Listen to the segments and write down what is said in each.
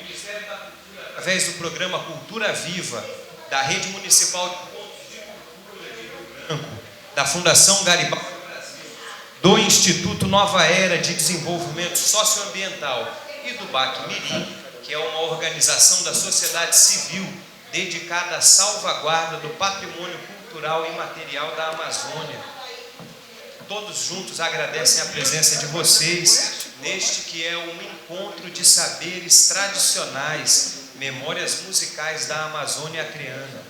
Ministério da Cultura, através do programa Cultura Viva, da Rede Municipal de Pontos de Cultura de Rio Branco, da Fundação Garibaldi Brasil, do Instituto Nova Era de Desenvolvimento Socioambiental e do BAC Mirim, que é uma organização da sociedade civil dedicada à salvaguarda do patrimônio cultural e material da Amazônia. Todos juntos agradecem a presença de vocês neste que é um encontro de saberes tradicionais, memórias musicais da Amazônia Acreana.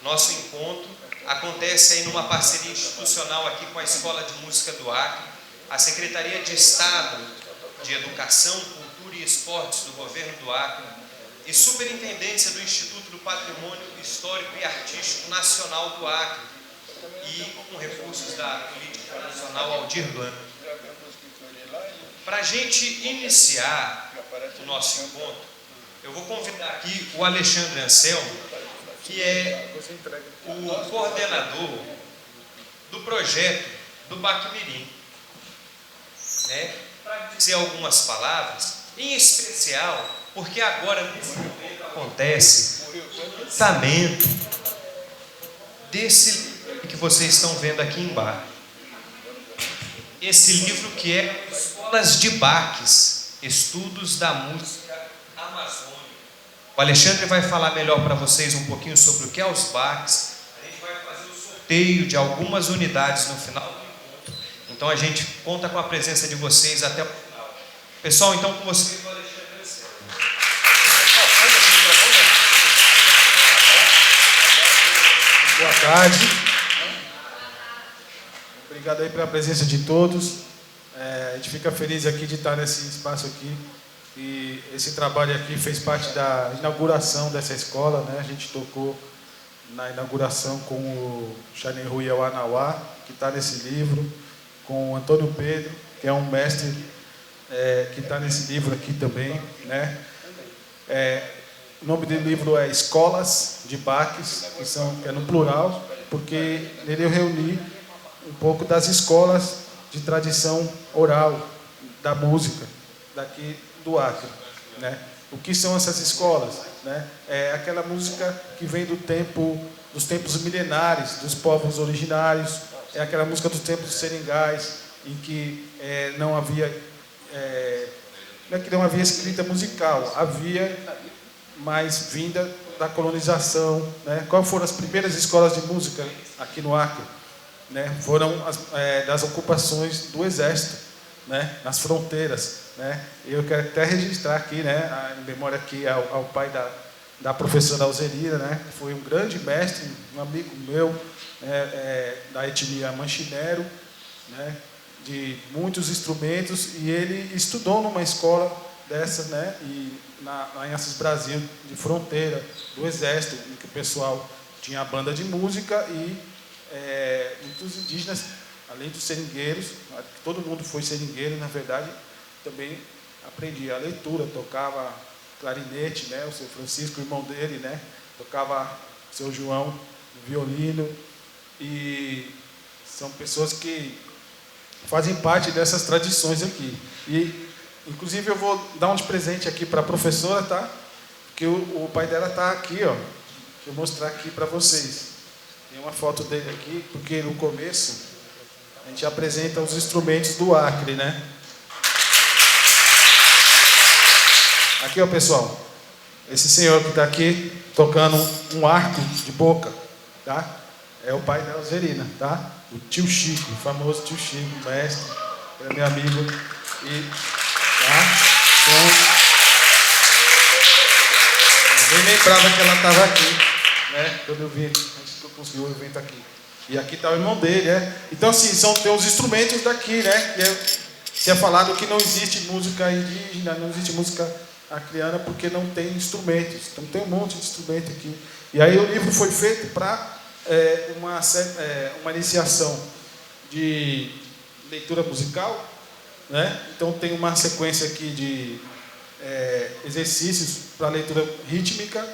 Nosso encontro acontece aí numa parceria institucional aqui com a Escola de Música do Acre, a Secretaria de Estado de Educação, Cultura e Esportes do Governo do Acre e Superintendência do Instituto do Patrimônio Histórico e Artístico Nacional do Acre e com recursos da Política Nacional Aldir Blanc. Para a gente iniciar o nosso encontro, eu vou convidar aqui o Alexandre Anselmo, que é o coordenador do projeto do BAC Mirim, né, para dizer algumas palavras, em especial porque agora nesse momento acontece o lançamento desse livro que vocês estão vendo aqui embaixo. Esse livro que é Escolas de Baques, Estudos da Música Amazônica. O Alexandre vai falar melhor para vocês um pouquinho sobre o que é os baques. A gente vai fazer o sorteio de algumas unidades no final do encontro. Então a gente conta com a presença de vocês até o final. Pessoal, então com vocês o Alexandre Anselmo. Boa tarde. Obrigado aí pela presença de todos. A gente fica feliz aqui de estar nesse espaço aqui. E esse trabalho aqui fez parte da inauguração dessa escola, né? A gente tocou na inauguração com o Xaneru Yauanauá, que está nesse livro, com o Antônio Pedro, que é um mestre que está nesse livro aqui também, né? O nome do livro é Escolas de Baques, que é no plural, porque nele eu reuni um pouco das escolas de tradição oral da música daqui do Acre, né? O que são essas escolas, né? É aquela música que vem dos tempos milenares, dos povos originários, é aquela música dos tempos seringais, em que não havia escrita musical, havia mais vinda da colonização, né? Quais foram as primeiras escolas de música aqui no Acre? Né? Foram das ocupações do Exército, né? Nas fronteiras, né? Eu quero até registrar aqui, né, em memória aqui ao pai da professora Alzerina, né? Que foi um grande mestre, um amigo meu, da etnia Manchinero, né? De muitos instrumentos, e ele estudou numa escola dessas, né? E em Assis Brasil, de fronteira, do Exército, em que o pessoal tinha a banda de música e muitos indígenas, além dos seringueiros, todo mundo foi seringueiro, na verdade, também aprendia a leitura, tocava clarinete, né? O seu Francisco, irmão dele, né? Tocava o seu João, violino, e são pessoas que fazem parte dessas tradições aqui. E, inclusive, eu vou dar um de presente aqui para a professora, tá? Porque o pai dela está aqui, ó. Deixa eu mostrar aqui para vocês. Tem uma foto dele aqui, porque no começo a gente apresenta os instrumentos do Acre, né? Aqui, ó, pessoal. Esse senhor que está aqui tocando um arco de boca, tá? É o pai da Alzerina, tá? O tio Chico, o famoso tio Chico, mestre, é meu amigo. E, tá? Então, eu nem lembrava que ela estava aqui, né? Quando eu vi, antes que eu consegui o evento aqui. E aqui está o irmão dele, né? Então, assim, tem os instrumentos daqui, né? Que é falado que não existe música indígena, não existe música acreana, porque não tem instrumentos. Então, tem um monte de instrumento aqui. E aí o livro foi feito para uma iniciação de leitura musical, né? Então tem uma sequência aqui de exercícios para leitura rítmica,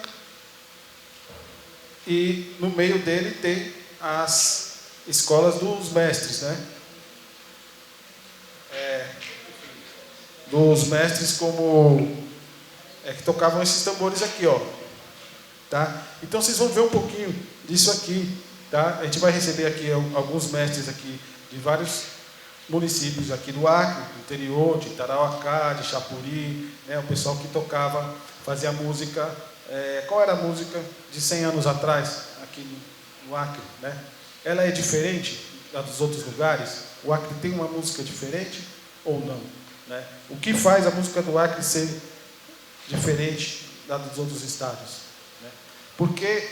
e no meio dele tem as escolas dos mestres, né? Dos mestres como que tocavam esses tambores aqui, ó. Tá? Então vocês vão ver um pouquinho disso aqui, tá? A gente vai receber aqui alguns mestres aqui de vários municípios aqui do Acre, do interior, de Tarauacá, de Chapuri, né? O pessoal que tocava, fazia música. Qual era a música de 100 anos atrás aqui no Acre, né? Ela é diferente da dos outros lugares? O Acre tem uma música diferente ou não, né? O que faz a música do Acre ser diferente da dos outros estados? Porque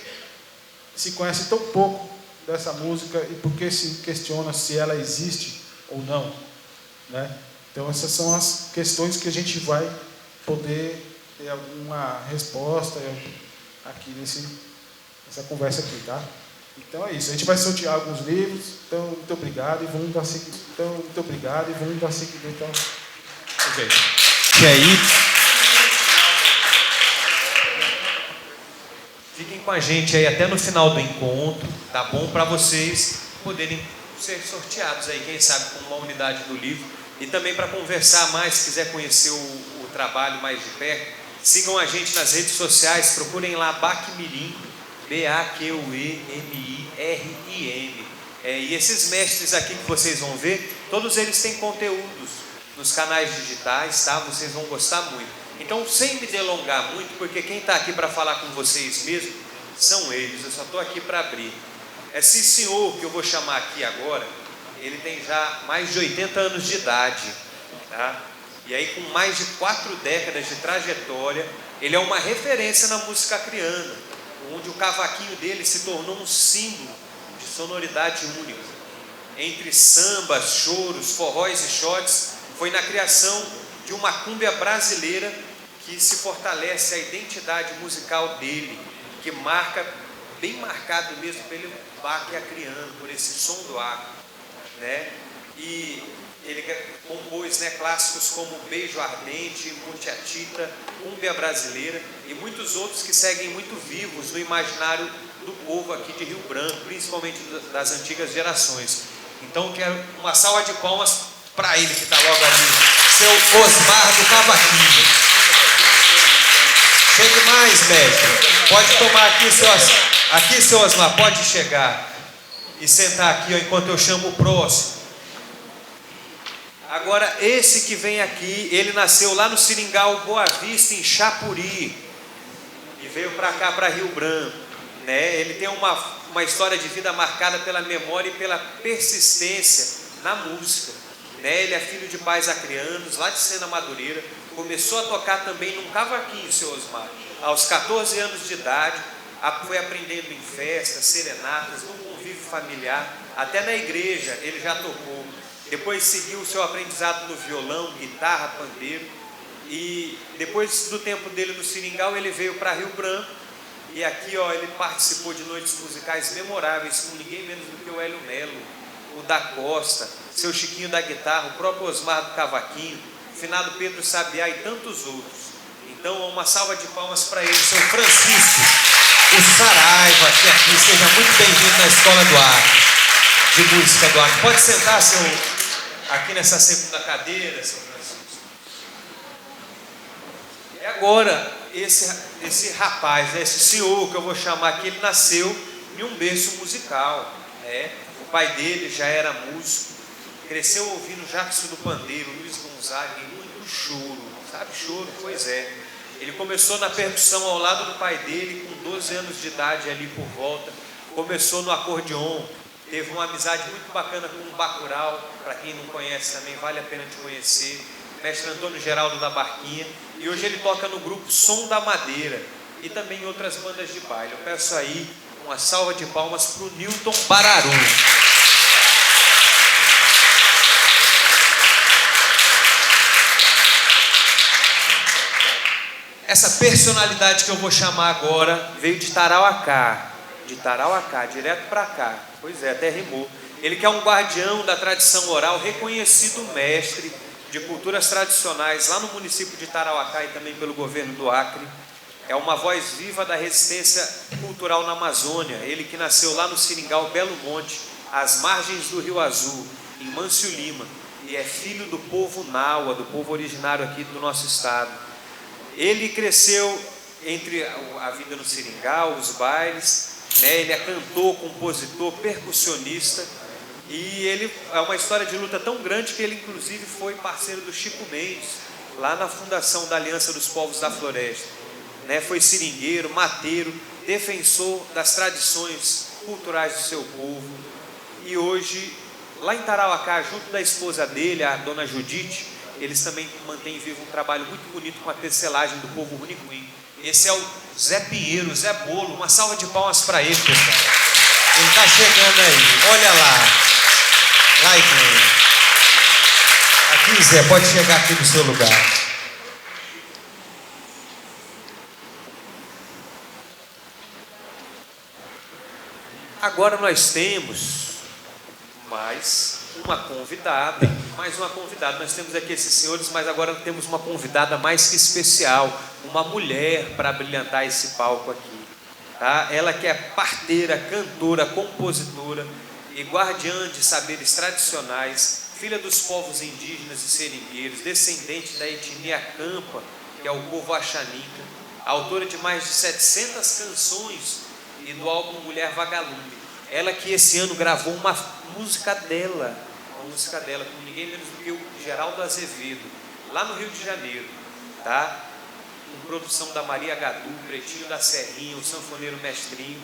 se conhece tão pouco dessa música e por que se questiona se ela existe ou não, né? Então essas são as questões que a gente vai poder ter alguma resposta aqui nessa conversa aqui, tá? Então é isso, a gente vai sortear alguns livros, então muito obrigado e vamos dar seguimento. Então, ok. E aí? Fiquem com a gente aí até no final do encontro, tá bom? Para vocês poderem ser sorteados aí, quem sabe com uma unidade do livro. E também para conversar mais, se quiser conhecer o trabalho mais de perto, sigam a gente nas redes sociais, procurem lá Baquemirim, BAQUEMIRIM. E esses mestres aqui que vocês vão ver, todos eles têm conteúdos nos canais digitais, tá? Vocês vão gostar muito. Então, sem me delongar muito, porque quem está aqui para falar com vocês mesmo, são eles, eu só estou aqui para abrir. Esse senhor que eu vou chamar aqui agora, ele tem já mais de 80 anos de idade, tá? E aí com mais de 4 décadas de trajetória, ele é uma referência na música acreana, onde o cavaquinho dele se tornou um símbolo de sonoridade única. Entre sambas, choros, forróis e shots, foi na criação de uma cúmbia brasileira que se fortalece a identidade musical dele, que marca, bem marcado mesmo pelo baque acreano, por esse som do Acre, né? E ele compôs, né, clássicos como Beijo Ardente, Mutiatita, Cúmbia Brasileira e muitos outros que seguem muito vivos no imaginário do povo aqui de Rio Branco, principalmente das antigas gerações. Então quero uma salva de palmas para ele que está logo ali, seu Osmar do Cavaquinho. Chegue mais, mestre. Pode tomar aqui, seu Osmar, pode chegar e sentar aqui, ó, enquanto eu chamo o próximo. Agora, esse que vem aqui, ele nasceu lá no Seringal Boa Vista, em Chapuri, e veio para cá, para Rio Branco, né? Ele tem uma história de vida marcada pela memória e pela persistência na música, né? Ele é filho de pais acreanos, lá de Sena Madureira. Começou a tocar também num cavaquinho, seu Osmar. Aos 14 anos de idade, foi aprendendo em festas, serenatas, no convívio familiar, até na igreja ele já tocou. Depois seguiu o seu aprendizado no violão, guitarra, pandeiro. E depois do tempo dele no Seringal, ele veio para Rio Branco. E aqui, ó, ele participou de noites musicais memoráveis com ninguém menos do que o Hélio Melo, o da Costa, seu Chiquinho da guitarra, o próprio Osmar do cavaquinho, o finado Pedro Sabiá e tantos outros. Então, uma salva de palmas para ele, seu Francisco, o Saraiva, aqui, seja muito bem-vindo na Escola do Acre, de Música do Acre. Pode sentar, aqui nessa segunda cadeira, seu Francisco. E agora, esse rapaz, né, esse senhor que eu vou chamar aqui, ele nasceu em um berço musical, né? O pai dele já era músico, cresceu ouvindo Jackson do Pandeiro, Luiz Gonzaga e muito choro, sabe choro? Pois é. Ele começou na percussão ao lado do pai dele, com 12 anos de idade ali por volta, começou no acordeon, teve uma amizade muito bacana com o Bacurau, para quem não conhece também, vale a pena te conhecer, mestre Antônio Geraldo da Barquinha, e hoje ele toca no grupo Som da Madeira, e também em outras bandas de baile. Eu peço aí uma salva de palmas para o Newton Bararu. Essa personalidade que eu vou chamar agora veio de Tarauacá, direto para cá. Pois é, até rimou. Ele que é um guardião da tradição oral, reconhecido mestre de culturas tradicionais lá no município de Tarauacá e também pelo governo do Acre. É uma voz viva da resistência cultural na Amazônia. Ele que nasceu lá no Seringal Belo Monte, às margens do Rio Azul, em Mâncio Lima, e é filho do povo Naua, do povo originário aqui do nosso estado. Ele cresceu entre a vida no seringal, os bailes, né? Ele é cantor, compositor, percussionista, e ele é uma história de luta tão grande que ele inclusive foi parceiro do Chico Mendes, lá na fundação da Aliança dos Povos da Floresta, né? Foi seringueiro, mateiro, defensor das tradições culturais do seu povo, e hoje, lá em Tarauacá, junto da esposa dele, a dona Judite, eles também mantêm vivo um trabalho muito bonito com a tecelagem do povo Runicuim. Esse é o Zé Pinheiro, Zé Bolo. Uma salva de palmas para ele, pessoal. Ele está chegando aí. Olha lá. Lá e vem. Aqui, Zé, pode chegar aqui no seu lugar. Agora nós temos mais uma convidada. Nós temos aqui esses senhores, mas agora temos uma convidada mais que especial, uma mulher para brilhantar esse palco aqui, tá? Ela que é parteira, cantora, compositora e guardiã de saberes tradicionais, filha dos povos indígenas e seringueiros, descendente da etnia Campa, que é o povo Axaninca, autora de mais de 700 canções e do álbum Mulher Vagalume. Ela que esse ano gravou uma música dela com ninguém menos do que o Geraldo Azevedo, lá no Rio de Janeiro, tá? Com produção da Maria Gadu, Pretinho da Serrinha, o sanfoneiro Mestrinho,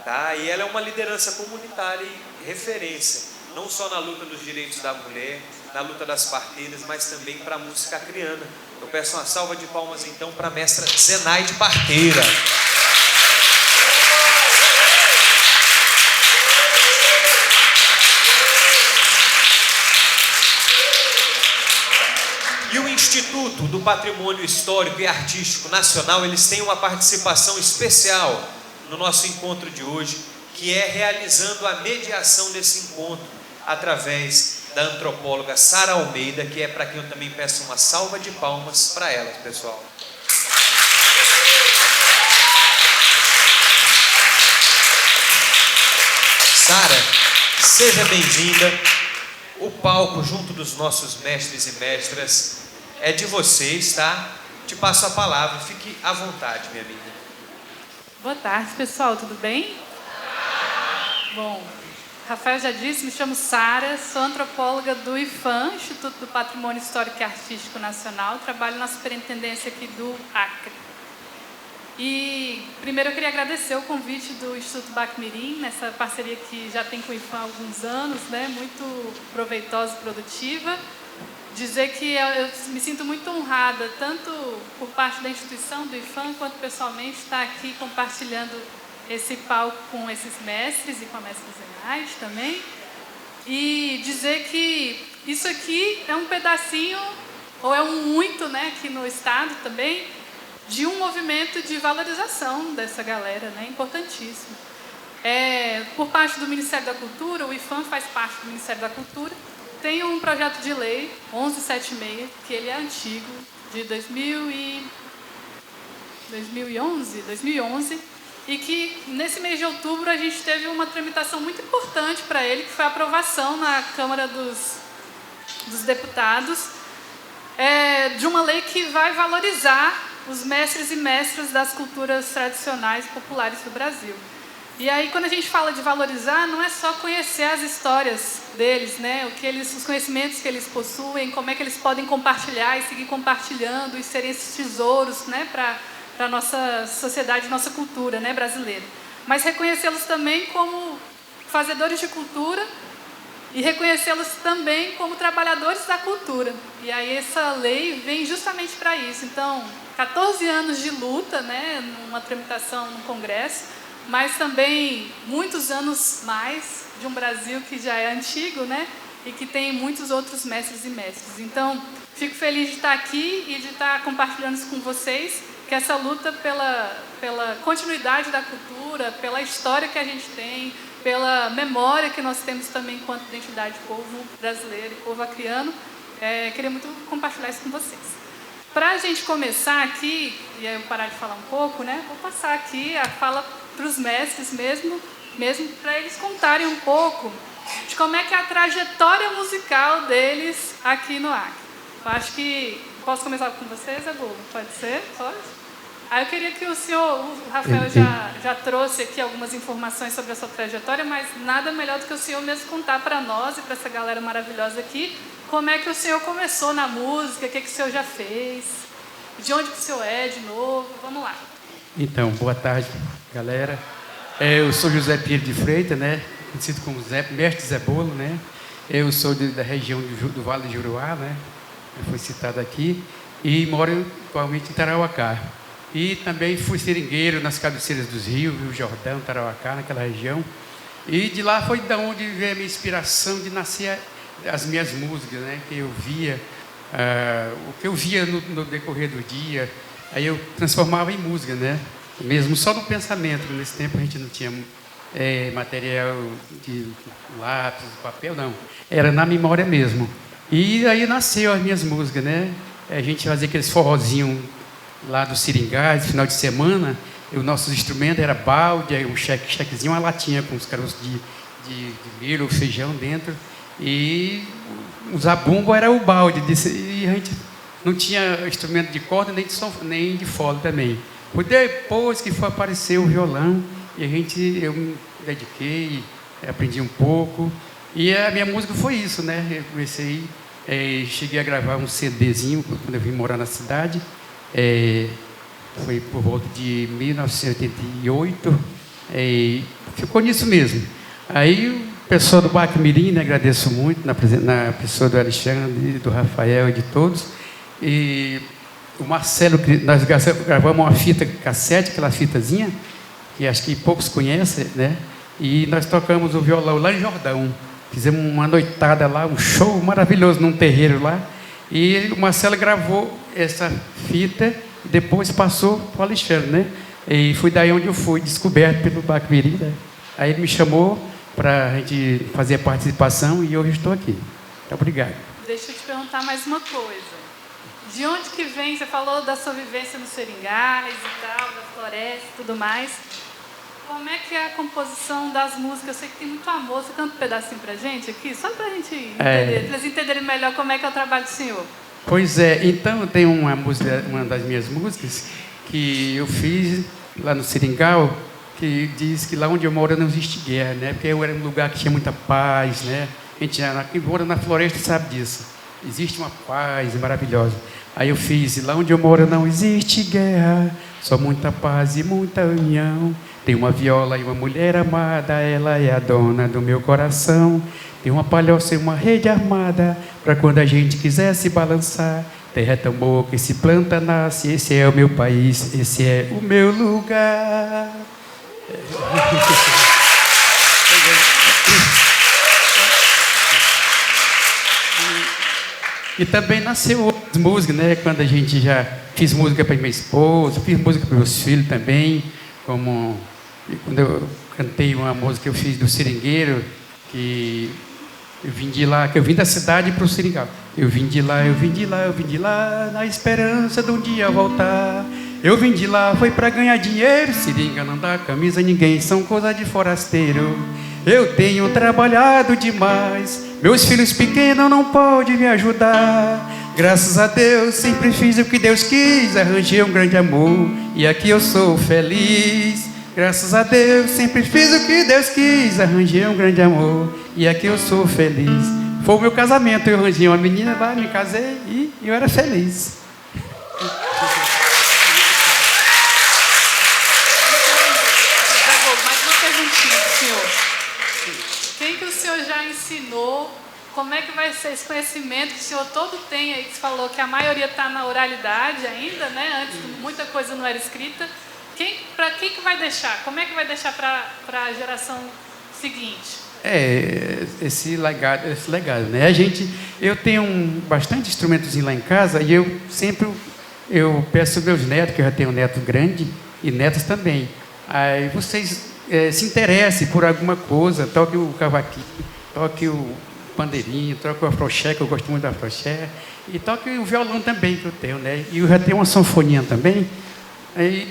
tá? E ela é uma liderança comunitária e referência, não só na luta dos direitos da mulher, na luta das parteiras, mas também para a música acriana. Eu peço uma salva de palmas então para a mestra Zenaide Parteira. E o Instituto do Patrimônio Histórico e Artístico Nacional, eles têm uma participação especial no nosso encontro de hoje, que é realizando a mediação desse encontro através da antropóloga Sara Almeida, que é para quem eu também peço uma salva de palmas para ela, pessoal. Sara, seja bem-vinda. O palco, junto dos nossos mestres e mestras, é de vocês, tá? Te passo a palavra, fique à vontade, minha amiga. Boa tarde, pessoal, tudo bem? Bom, Rafael já disse, me chamo Sara, sou antropóloga do IPHAN, Instituto do Patrimônio Histórico e Artístico Nacional, trabalho na superintendência aqui do Acre. E primeiro eu queria agradecer o convite do Instituto Bacmirim, nessa parceria que já tem com o IPHAN há alguns anos, né, muito proveitosa e produtiva. Dizer que eu me sinto muito honrada, tanto por parte da instituição do IPHAN, quanto pessoalmente estar aqui compartilhando esse palco com esses mestres e com a mestra Zenaide também. E dizer que isso aqui é um pedacinho, ou é um muito, né, aqui no estado também, de um movimento de valorização dessa galera, né, importantíssimo. Por parte do Ministério da Cultura, o IPHAN faz parte do Ministério da Cultura, tem um projeto de lei, 1176, que ele é antigo, de 2011, e que nesse mês de outubro a gente teve uma tramitação muito importante para ele, que foi a aprovação na Câmara dos Deputados, de uma lei que vai valorizar os mestres e mestras das culturas tradicionais e populares do Brasil. E aí, quando a gente fala de valorizar, não é só conhecer as histórias deles, né? Os conhecimentos que eles possuem, como é que eles podem compartilhar e seguir compartilhando e serem esses tesouros, né, para a nossa sociedade, nossa cultura, né, brasileira. Mas reconhecê-los também como fazedores de cultura e reconhecê-los também como trabalhadores da cultura. E aí essa lei vem justamente para isso. Então, 14 anos de luta, né, numa tramitação no Congresso, mas também muitos anos mais de um Brasil que já é antigo, né, e que tem muitos outros mestres e mestras. Então, fico feliz de estar aqui e de estar compartilhando isso com vocês, que essa luta pela continuidade da cultura, pela história que a gente tem, pela memória que nós temos também enquanto identidade de povo brasileiro e povo acreano, queria muito compartilhar isso com vocês. Para a gente começar aqui, e aí eu parar de falar um pouco, né, vou passar aqui a fala para os mestres mesmo para eles contarem um pouco de como é que é a trajetória musical deles aqui no Acre. Eu acho que Posso começar com você, Zé Bobo? Pode ser? Pode? Aí eu queria que o Rafael já trouxe aqui algumas informações sobre a sua trajetória, mas nada melhor do que o senhor mesmo contar para nós e para essa galera maravilhosa aqui como é que o senhor começou na música, o que o senhor já fez, de onde que o senhor é de novo. Vamos lá. Então, boa tarde, galera. Eu sou José Pinheiro de Freitas, né? Conhecido como Mestre Zé Bolo, né? Eu sou da região do Vale do Juruá, né? Foi citado aqui. E moro atualmente em Tarauacá. E também fui seringueiro nas cabeceiras dos rios, Rio Jordão, Tarauacá, naquela região. E de lá foi de onde veio a minha inspiração de nascer as minhas músicas, né? Que eu via, o que eu via no decorrer do dia, aí eu transformava em música, né? Mesmo só no pensamento. Nesse tempo a gente não tinha material de lápis, papel, não. Era na memória mesmo. E aí nasceu as minhas músicas, né? A gente fazia aqueles forrozinhos lá do Seringás, final de semana. E os nossos instrumentos era balde, um chequezinho, uma latinha com os caroços de milho, feijão dentro. E o zabumbo era o balde. E a gente não tinha instrumento de corda nem de fole também. Foi depois que foi aparecer o violão e eu me dediquei, aprendi um pouco. E a minha música foi isso, né? Eu comecei, cheguei a gravar um CDzinho quando eu vim morar na cidade. Foi por volta de 1988. Ficou nisso mesmo. Aí o pessoal do Baque Mirim, né, agradeço muito, na pessoa do Alexandre, do Rafael e de todos. E o Marcelo, nós gravamos uma fita cassete, aquela fitazinha, que acho que poucos conhecem, né? E nós tocamos o violão lá em Jordão. Fizemos uma noitada lá, um show maravilhoso num terreiro lá. E o Marcelo gravou essa fita e depois passou para o Alexandre, né? E foi daí onde eu fui descoberto pelo Baque Mirim, né? Aí ele me chamou para a gente fazer a participação e hoje estou aqui. Muito obrigado. Deixa eu te perguntar mais uma coisa. De onde que vem, você falou da sua vivência no Seringás e tal, da floresta e tudo mais. Como é que é a composição das músicas? Eu sei que tem muito amor. Você canta um pedacinho pra gente aqui? Só pra gente entender, pra eles entenderem melhor como é que é o trabalho do senhor. Pois é, então tem uma música, uma das minhas músicas que eu fiz lá no Seringal, que diz que lá onde eu moro não existe guerra, né? Porque eu era um lugar que tinha muita paz, né? A gente quem mora na floresta sabe disso. Existe uma paz maravilhosa. Aí eu fiz, lá onde eu moro não existe guerra, só muita paz e muita união. Tem uma viola e uma mulher amada, ela é a dona do meu coração. Tem uma palhoça e uma rede armada, para quando a gente quiser se balançar. Terra é tão boa que se planta, nasce, esse é o meu país, esse é o meu lugar. E também nasceu outras músicas, né? Quando a gente já fiz música para minha esposa, fiz música para meus filhos também, como quando eu cantei uma música que eu fiz do Seringueiro, que eu vim de lá, que eu vim da cidade para o Seringal. Eu vim de lá, eu vim de lá, eu vim de lá, na esperança de um dia voltar. Eu vim de lá, foi para ganhar dinheiro, seringa não dá camisa a ninguém, são coisa de forasteiro. Eu tenho trabalhado demais, meus filhos pequenos não podem me ajudar. Graças a Deus, sempre fiz o que Deus quis, arranjei um grande amor e aqui eu sou feliz. Graças a Deus, sempre fiz o que Deus quis, arranjei um grande amor e aqui eu sou feliz. Foi o meu casamento, eu arranjei uma menina lá, me casei e eu era feliz. Quem que o senhor já ensinou? Como é que vai ser esse conhecimento que o senhor todo tem aí, que você falou que a maioria está na oralidade ainda, né? Antes muita coisa não era escrita. Para quem que vai deixar? Como é que vai deixar para a geração seguinte? Esse legado, né? Eu tenho bastante instrumentos lá em casa e eu peço aos meus netos, que eu já tenho neto grande e netas também. Aí vocês se interessem por alguma coisa, toque o cavaquinho, toque o pandeirinho, toque o afroché, que eu gosto muito do afroché, e toque o violão também, que eu tenho, né? E eu já tenho uma sanfoninha também, E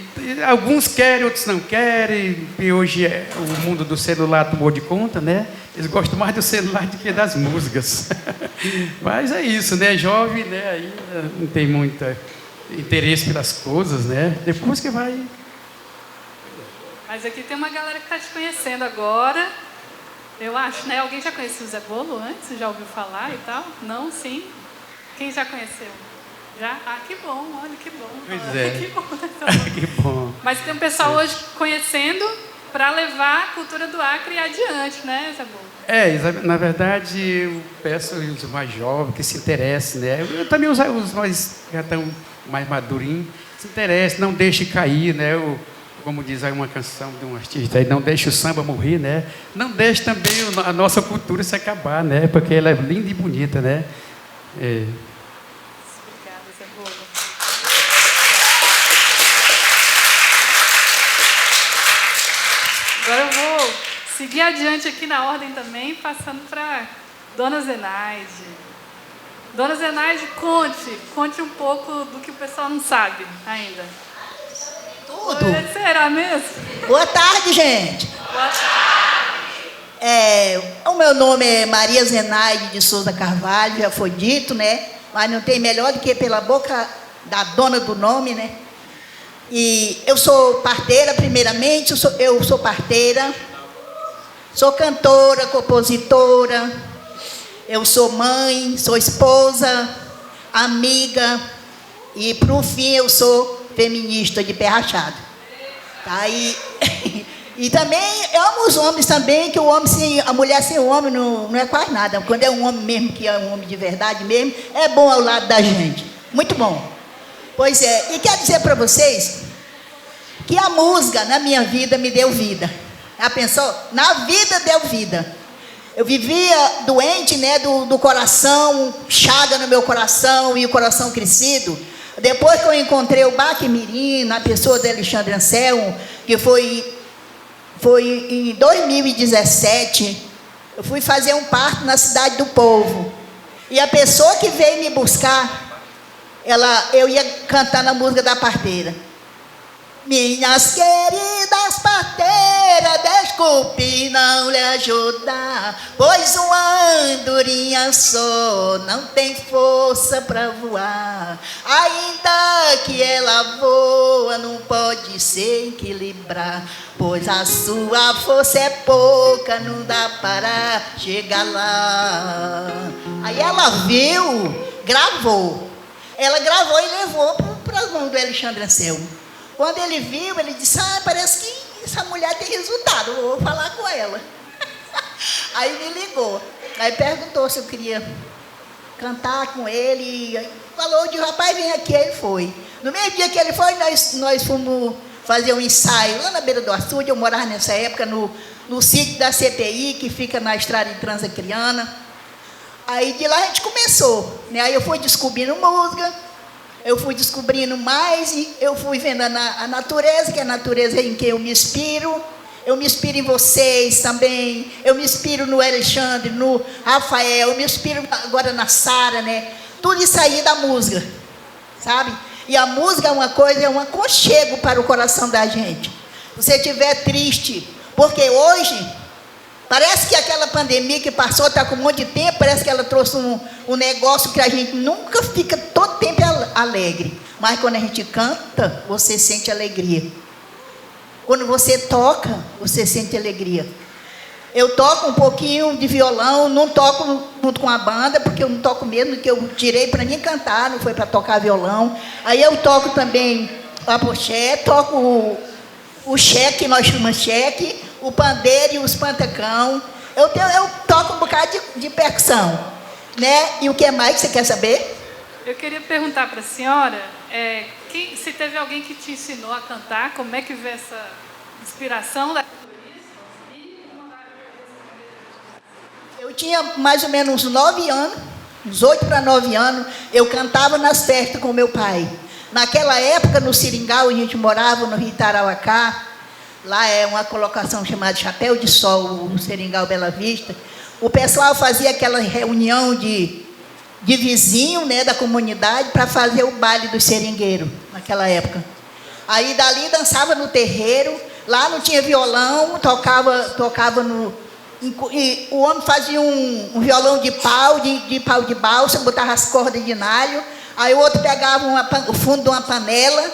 alguns querem, outros não querem, e hoje o mundo do celular tomou de conta, né? Eles gostam mais do celular do que das músicas. Mas é isso, né? Jovem, né? Ainda não tem muito interesse pelas coisas, né? Depois que vai... Mas aqui tem uma galera que está te conhecendo agora, eu acho, né? Alguém já conhecia o Zé Bolo antes? Já ouviu falar e tal? Não? Sim? Quem já conheceu? Já? Ah, que bom, olha, que bom. Pois é. Que bom. Que bom. Mas tem um pessoal hoje conhecendo para levar a cultura do Acre adiante, né, Zé Bolo? Na verdade, eu peço aos mais jovens que se interessem, né? Eu também os mais já estão mais madurinhos, se interessem, não deixe cair, né? Como diz aí uma canção de um artista, não deixe o samba morrer, né? Não deixe também a nossa cultura se acabar, né? Porque ela é linda e bonita, né? Obrigada, Zé Bolo. Agora eu vou seguir adiante aqui na ordem também, passando para Dona Zenaide. Dona Zenaide, conte um pouco do que o pessoal não sabe ainda. Tudo. Será mesmo? Boa tarde, gente. Boa tarde. O meu nome é Maria Zenaide de Souza Carvalho, já foi dito, né? Mas não tem melhor do que pela boca da dona do nome, né? E eu sou parteira, primeiramente, eu sou parteira, sou cantora, compositora, eu sou mãe, sou esposa, amiga e, por fim, eu sou feminista de pé rachado. Tá? E também amo os homens também, que a mulher sem o homem não é quase nada. Quando é um homem mesmo, que é um homem de verdade mesmo, é bom ao lado da gente. Muito bom. Pois é, e quero dizer para vocês que a música na minha vida me deu vida. Já pensou? Na vida deu vida. Eu vivia doente, né, do coração, chaga no meu coração e o coração crescido. Depois que eu encontrei o Baque Mirim, na pessoa de Alexandre Anselmo, que foi em 2017, eu fui fazer um parto na Cidade do Povo. E a pessoa que veio me buscar, eu ia cantar na música da parteira. Minhas queridas parteiras, desculpe não lhe ajudar, pois uma andorinha só não tem força para voar. Ainda que ela voa, não pode se equilibrar, pois a sua força é pouca, não dá para chegar lá. Aí ela viu, gravou. Ela gravou e levou para as mãos do Alexandre Anselmo. Quando ele viu, ele disse, parece que essa mulher tem resultado, eu vou falar com ela. Aí me ligou, aí perguntou se eu queria cantar com ele, aí falou, rapaz, vem aqui, aí ele foi. No mesmo dia que ele foi, nós fomos fazer um ensaio lá na beira do açude. Eu morava nessa época no sítio da CPI, que fica na estrada de Transacriana. Aí de lá a gente começou, né? Aí eu fui descobrindo música, eu fui descobrindo mais, e eu fui vendo a natureza, que é a natureza em que eu me inspiro em vocês também, eu me inspiro no Alexandre, no Rafael, eu me inspiro agora na Sara, né? Tudo isso aí da música, sabe? E a música é uma coisa, é um aconchego para o coração da gente. Se você estiver triste, porque hoje, parece que aquela pandemia que passou, está com um monte de tempo, parece que ela trouxe um negócio que a gente nunca fica todo tempo alegre. Mas quando a gente canta, você sente alegria. Quando você toca, você sente alegria. Eu toco um pouquinho de violão, não toco junto com a banda, porque eu não toco mesmo, que eu tirei para mim cantar, não foi para tocar violão. Aí eu toco também a poché, toco o cheque, que nós chamamos cheque, o pandeiro e os pantacão. Eu toco um bocado de percussão, né? E o que mais que você quer saber? Eu queria perguntar para a senhora, se teve alguém que te ensinou a cantar, como é que vê essa inspiração? Eu tinha mais ou menos uns 9 anos, uns 8 para 9 anos, eu cantava nas festas com meu pai. Naquela época, no Seringal, a gente morava no Rio Tarauacá. Lá é uma colocação chamada Chapéu de Sol, o Seringal Bela Vista. O pessoal fazia aquela reunião de vizinho, né, da comunidade, para fazer o baile do seringueiro, naquela época. Aí dali dançava no terreiro, lá não tinha violão, tocava no... E o homem fazia um violão de pau de balsa, botava as cordas de nalho, aí o outro pegava o fundo de uma panela,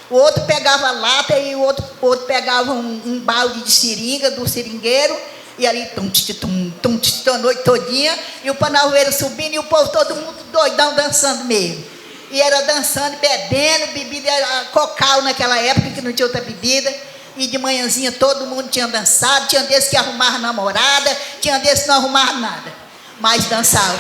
o outro pegava a lata e o outro pegava um balde de seringa, do seringueiro, e ali, a noite todinha, e o panavoeiro subindo, e o povo todo mundo doidão dançando mesmo. E era dançando, bebendo, bebida, era cocal naquela época, que não tinha outra bebida, e de manhãzinha todo mundo tinha dançado, tinha desses que arrumavam namorada, tinha desses que não arrumavam nada, mas dançavam.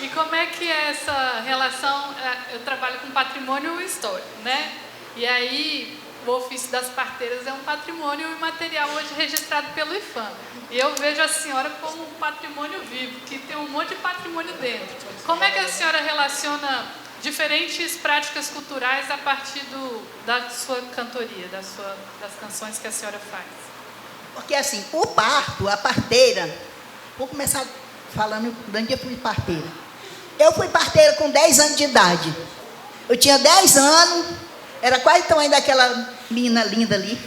E como é que é essa relação? Eu trabalho com patrimônio histórico, né? E aí, o ofício das parteiras é um patrimônio imaterial hoje registrado pelo IFAM. E eu vejo a senhora como um patrimônio vivo, que tem um monte de patrimônio dentro. Como é que a senhora relaciona diferentes práticas culturais a partir da sua cantoria, das canções que a senhora faz? Porque assim, o parto, a parteira, vou começar falando durante eu fui parteira. Eu fui parteira com 10 anos de idade. Eu tinha 10 anos, era quase o tamanho daquela menina linda ali.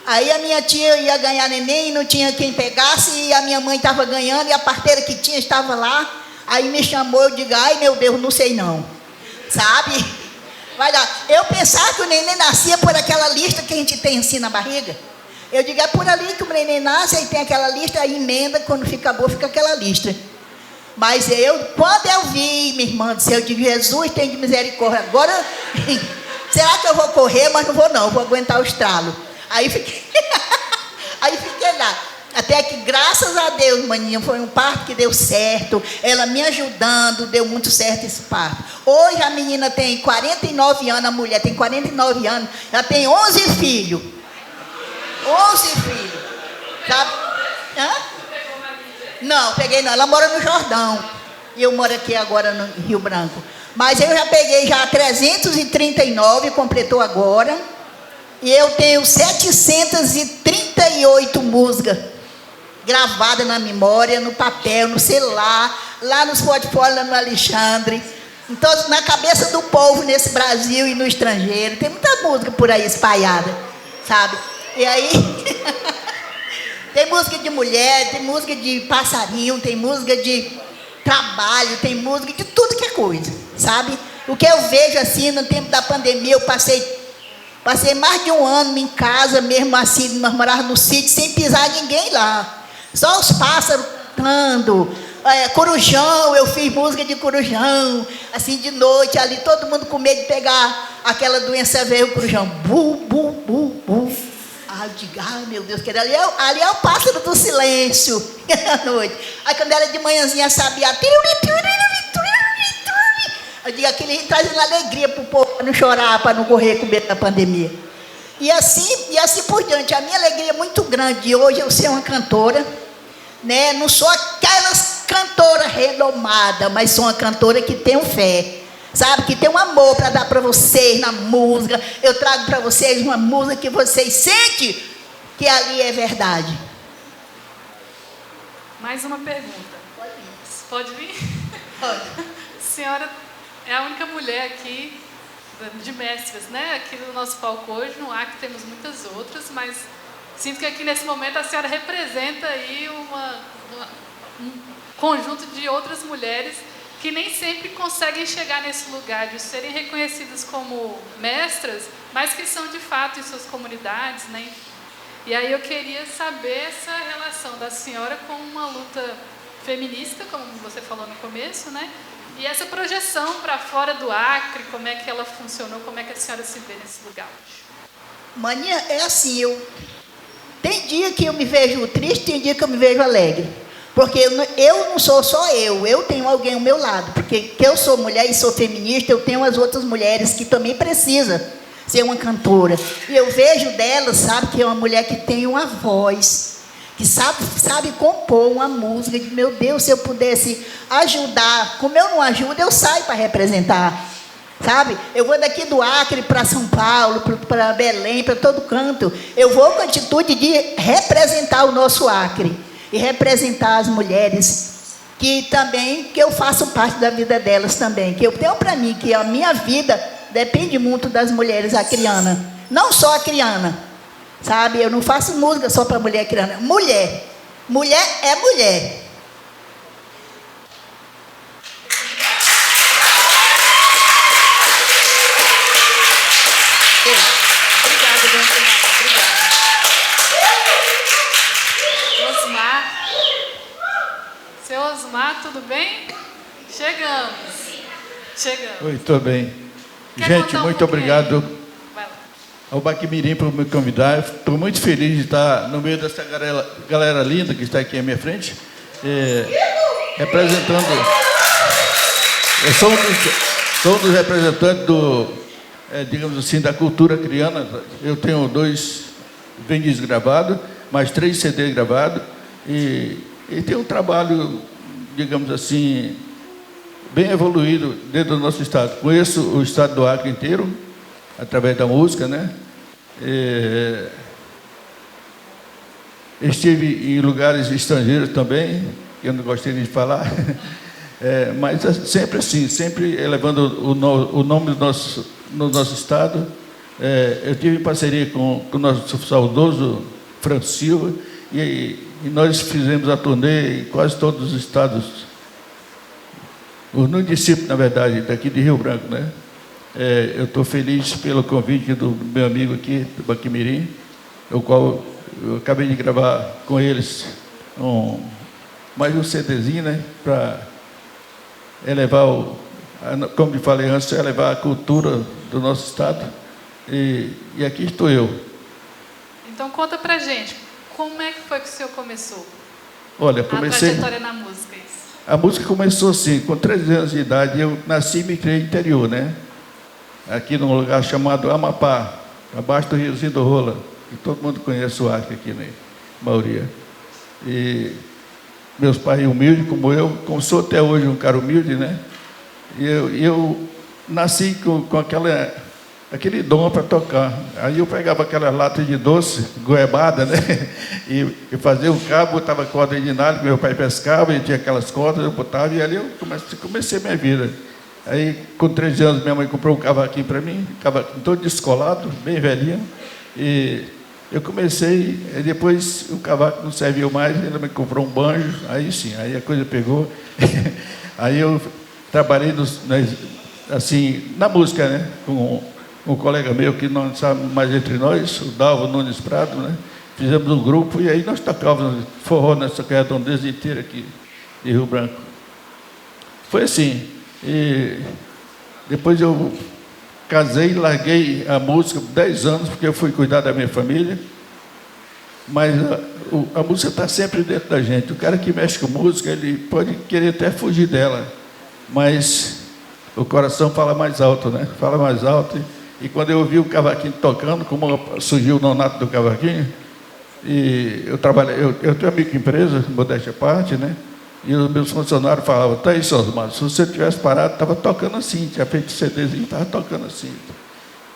Aí a minha tia ia ganhar neném e não tinha quem pegasse, e a minha mãe estava ganhando, e a parteira que tinha estava lá. Aí me chamou, eu digo, ai meu Deus, não sei não. Sabe? Vai lá. Eu pensava que o neném nascia por aquela lista que a gente tem assim na barriga. Eu digo, é por ali que o neném nasce, aí tem aquela lista, aí emenda, quando fica boa, fica aquela lista. Mas quando eu vi, minha irmã, disse, eu digo, Jesus tem de misericórdia. Agora, será que eu vou correr? Mas não vou não, vou aguentar o estralo. Aí fiquei lá. Até que, graças a Deus, maninha, foi um parto que deu certo. Ela me ajudando, deu muito certo esse parto. Hoje a menina tem 49 anos, a mulher tem 49 anos, ela tem 11 filhos. 11 filhos. Sabe? Hã? Não, peguei não. Ela mora no Jordão. E eu moro aqui agora no Rio Branco. Mas eu já peguei 339, completou agora. E eu tenho 738 músicas gravadas na memória, no papel, no celular, lá nos portfólios, lá no Alexandre. Então, na cabeça do povo nesse Brasil e no estrangeiro. Tem muita música por aí espalhada, sabe? E aí, tem música de mulher, tem música de passarinho, tem música de trabalho, tem música de tudo que é coisa, sabe? O que eu vejo assim, no tempo da pandemia, eu passei mais de um ano em casa, mesmo assim, nós morávamos no sítio, sem pisar ninguém lá. Só os pássaros cantando, corujão, eu fiz música de corujão, assim, de noite, ali, todo mundo com medo de pegar aquela doença veio, o corujão, bu, bu, bu, bu. Eu digo, meu Deus, que ali é o pássaro do silêncio, à noite. Aí quando era de manhãzinha, sabia, eu digo, aquele trazendo alegria para o povo, para não chorar, para não correr com medo da pandemia. E assim por diante. A minha alegria é muito grande. Hoje eu ser uma cantora, né? Não sou aquelas cantoras renomadas, mas sou uma cantora que tem fé, sabe? Que tem um amor para dar para vocês na música. Eu trago para vocês uma música que vocês sentem que ali é verdade. Mais uma pergunta. Pode vir? Pode. A senhora é a única mulher aqui de mestras, né? Aqui no nosso palco hoje, no Acre temos muitas outras, mas sinto que aqui nesse momento a senhora representa aí um conjunto de outras mulheres que nem sempre conseguem chegar nesse lugar de serem reconhecidas como mestras, mas que são de fato em suas comunidades, né? E aí eu queria saber essa relação da senhora com uma luta feminista, como você falou no começo, né? E essa projeção para fora do Acre, como é que ela funcionou, como é que a senhora se vê nesse lugar? Maninha, é assim, tem dia que eu me vejo triste, tem dia que eu me vejo alegre. Porque eu não sou só eu tenho alguém ao meu lado. Porque eu sou mulher e sou feminista, eu tenho as outras mulheres que também precisam ser uma cantora. E eu vejo delas, sabe, que é uma mulher que tem uma voz, que sabe compor uma música, de meu Deus, se eu pudesse ajudar, como eu não ajudo, eu saio para representar, sabe? Eu vou daqui do Acre para São Paulo, para Belém, para todo canto, eu vou com a atitude de representar o nosso Acre, e representar as mulheres, que eu faço parte da vida delas também, que eu tenho para mim, que a minha vida depende muito das mulheres acrianas. Não só acriana, sabe? Eu não faço música só para mulher acriana. Mulher. Mulher é mulher. Obrigada, dona Fernanda. Obrigada. Osmar. Seu Osmar, tudo bem? Chegamos. Oi, estou bem. Quer Gente, contar um muito pouquinho obrigado Vai lá. ao Baquimirim por me convidar. Estou muito feliz de estar no meio dessa galera linda que está aqui à minha frente, representando. Eu sou um dos representantes digamos assim, da cultura acriana. Eu tenho 2 vinis gravados, mais 3 CDs gravados, e tem um trabalho, digamos assim, bem evoluído dentro do nosso estado. Conheço o estado do Acre inteiro, através da música, né? Estive em lugares estrangeiros também, que eu não gostaria de falar, mas sempre assim, sempre elevando o nome no nosso estado. Eu tive em parceria com o nosso saudoso Franco Silva, e nós fizemos a turnê em quase todos os estados, os municípios, na verdade, daqui de Rio Branco, né? Eu estou feliz pelo convite do meu amigo aqui, do Baquimirim, o qual eu acabei de gravar com eles mais um CDzinho, né? Para elevar, como eu falei antes, elevar a cultura do nosso estado. E aqui estou eu. Então conta pra gente, como é que foi que o senhor começou? Olha, A trajetória na música, isso. A música começou assim, com 13 anos de idade. Eu nasci e me criei no interior, né? Aqui num lugar chamado Amapá, abaixo do Riozinho do Rola, que todo mundo conhece o Acre aqui, né? A maioria. E meus pais humildes como eu, como sou até hoje um cara humilde, né? E eu nasci com aquele dom para tocar. Aí eu pegava aquela lata de doce, goiabada, né? E fazia um cabo, botava corda de nylon, meu pai pescava, e tinha aquelas cordas, eu botava, e ali eu comecei a minha vida. Aí, com 13 anos, minha mãe comprou um cavaquinho para mim, cavaquinho todo descolado, bem velhinho, e eu comecei, e depois o cavaco não serviu mais, ela me comprou um banjo, aí sim, aí a coisa pegou. Aí eu trabalhei assim, na música, né? Com um colega meu que não está mais entre nós, o Dalvo Nunes Prado, né? Fizemos um grupo e aí nós tocávamos forró nessa redondeza inteira aqui de Rio Branco. Foi assim. E depois eu casei, larguei a música por 10 anos, porque eu fui cuidar da minha família. Mas a música está sempre dentro da gente. O cara que mexe com música, ele pode querer até fugir dela, mas o coração fala mais alto, né? Fala mais alto. E quando eu ouvi o cavaquinho tocando, como surgiu o nonato do cavaquinho, e eu tenho amigo de empresa, modéstia à parte, né? E os meus funcionários falavam, tá aí, seu Osmar, se você tivesse parado, estava tocando assim, tinha feito CDzinho, estava tocando assim.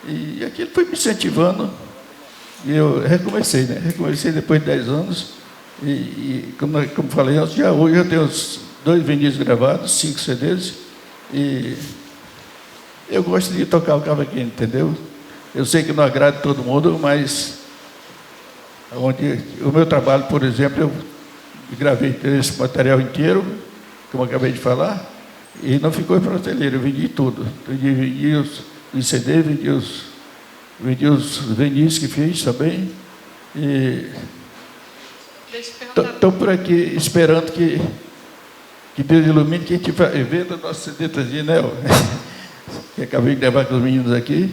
E aquilo foi me incentivando, e eu recomecei, né? Recomecei depois de 10 anos, e como falei antes, hoje eu tenho os 2 vinis gravados, 5 CDs, e eu gosto de tocar o cavaquinho, entendeu? Eu sei que não agrada todo mundo, mas o meu trabalho, por exemplo, eu gravei esse material inteiro, como eu acabei de falar, e não ficou em prateleira, eu vendi tudo. Eu vendi os CD, vendi os vinis que fiz também. E estou por aqui esperando que Deus ilumine, que a gente vai vendo o nosso CD todinho, né? Que acabei de levar com os meninos aqui.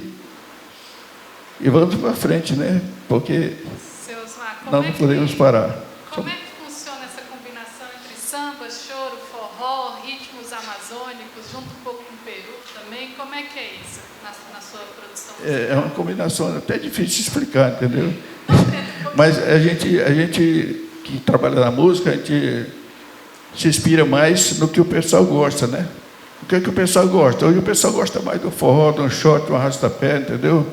E vamos para frente, né? Porque nós não podemos parar. Como é que funciona essa combinação entre samba, choro, forró, ritmos amazônicos, junto um pouco com o Peru também? Como é que é isso na sua produção? É uma combinação até difícil de explicar, entendeu? Mas a gente que trabalha na música, a gente se inspira mais no que o pessoal gosta, né? O que é que o pessoal gosta? Hoje o pessoal gosta mais do forró, do short, do arrasta-pé, entendeu?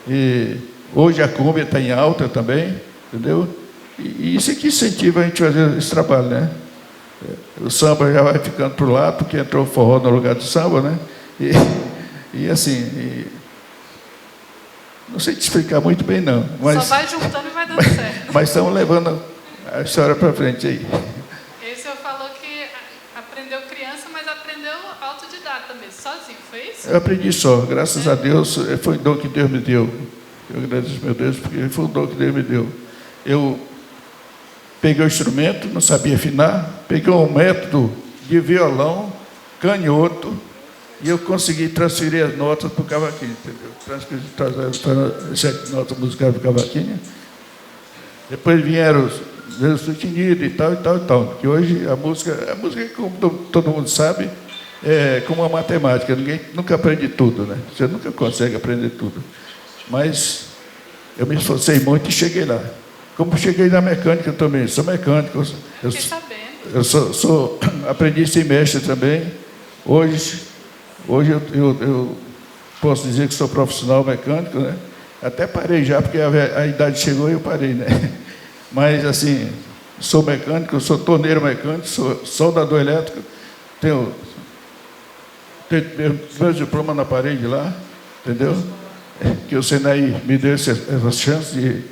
E hoje a cumbia está em alta também, entendeu? E isso é que incentiva a gente a fazer esse trabalho, né? O samba já vai ficando para o lado, porque entrou o forró no lugar do samba, né? E assim, não sei te explicar muito bem não, mas, Só vai juntando e vai dando certo. mas estamos levando a história para frente aí. E o senhor falou que aprendeu criança, mas aprendeu autodidata mesmo, sozinho, foi isso? Eu aprendi só, graças a Deus, foi um dom que Deus me deu. Eu agradeço, meu Deus, porque foi um dom que Deus me deu. Eu peguei o instrumento, não sabia afinar, peguei um método de violão, canhoto, e eu consegui transferir as notas para o cavaquinho, entendeu? Transferir 7 notas musicais para o cavaquinho. Depois vieram os sustenidos e tal, e tal, e tal. Que hoje a música, como todo mundo sabe, é como a matemática, ninguém nunca aprende tudo, né? Você nunca consegue aprender tudo. Mas eu me esforcei muito e cheguei lá. Como cheguei na mecânica também, sou mecânico. Fiquei sabendo. Eu sou aprendiz sem mestre também. Hoje eu posso dizer que sou profissional mecânico, né? Até parei já, porque a idade chegou e eu parei, né? Mas, assim, sou mecânico, sou torneiro mecânico, sou soldador elétrico, tenho meus diplomas na parede lá, entendeu? Que o Senai me deu essa chance de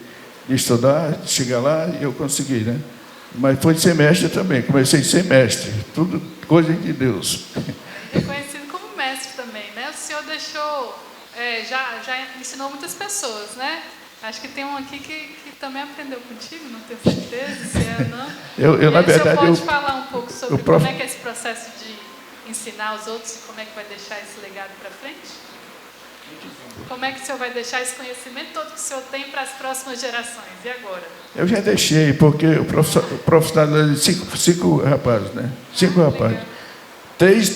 estudar, de chegar lá, e eu consegui, né? Mas foi semestre também, comecei semestre, tudo coisa de Deus. Reconhecido como mestre também, né? O senhor deixou, já ensinou muitas pessoas, né? Acho que tem um aqui que também aprendeu contigo, não tenho certeza se é ou não. Eu na verdade, o senhor pode falar um pouco sobre como é que é esse processo de ensinar os outros e como é que vai deixar esse legado para frente? Como é que o senhor vai deixar esse conhecimento todo que o senhor tem para as próximas gerações? E agora? Eu já deixei, porque o profissional de cinco rapazes, né? 5 rapazes. 3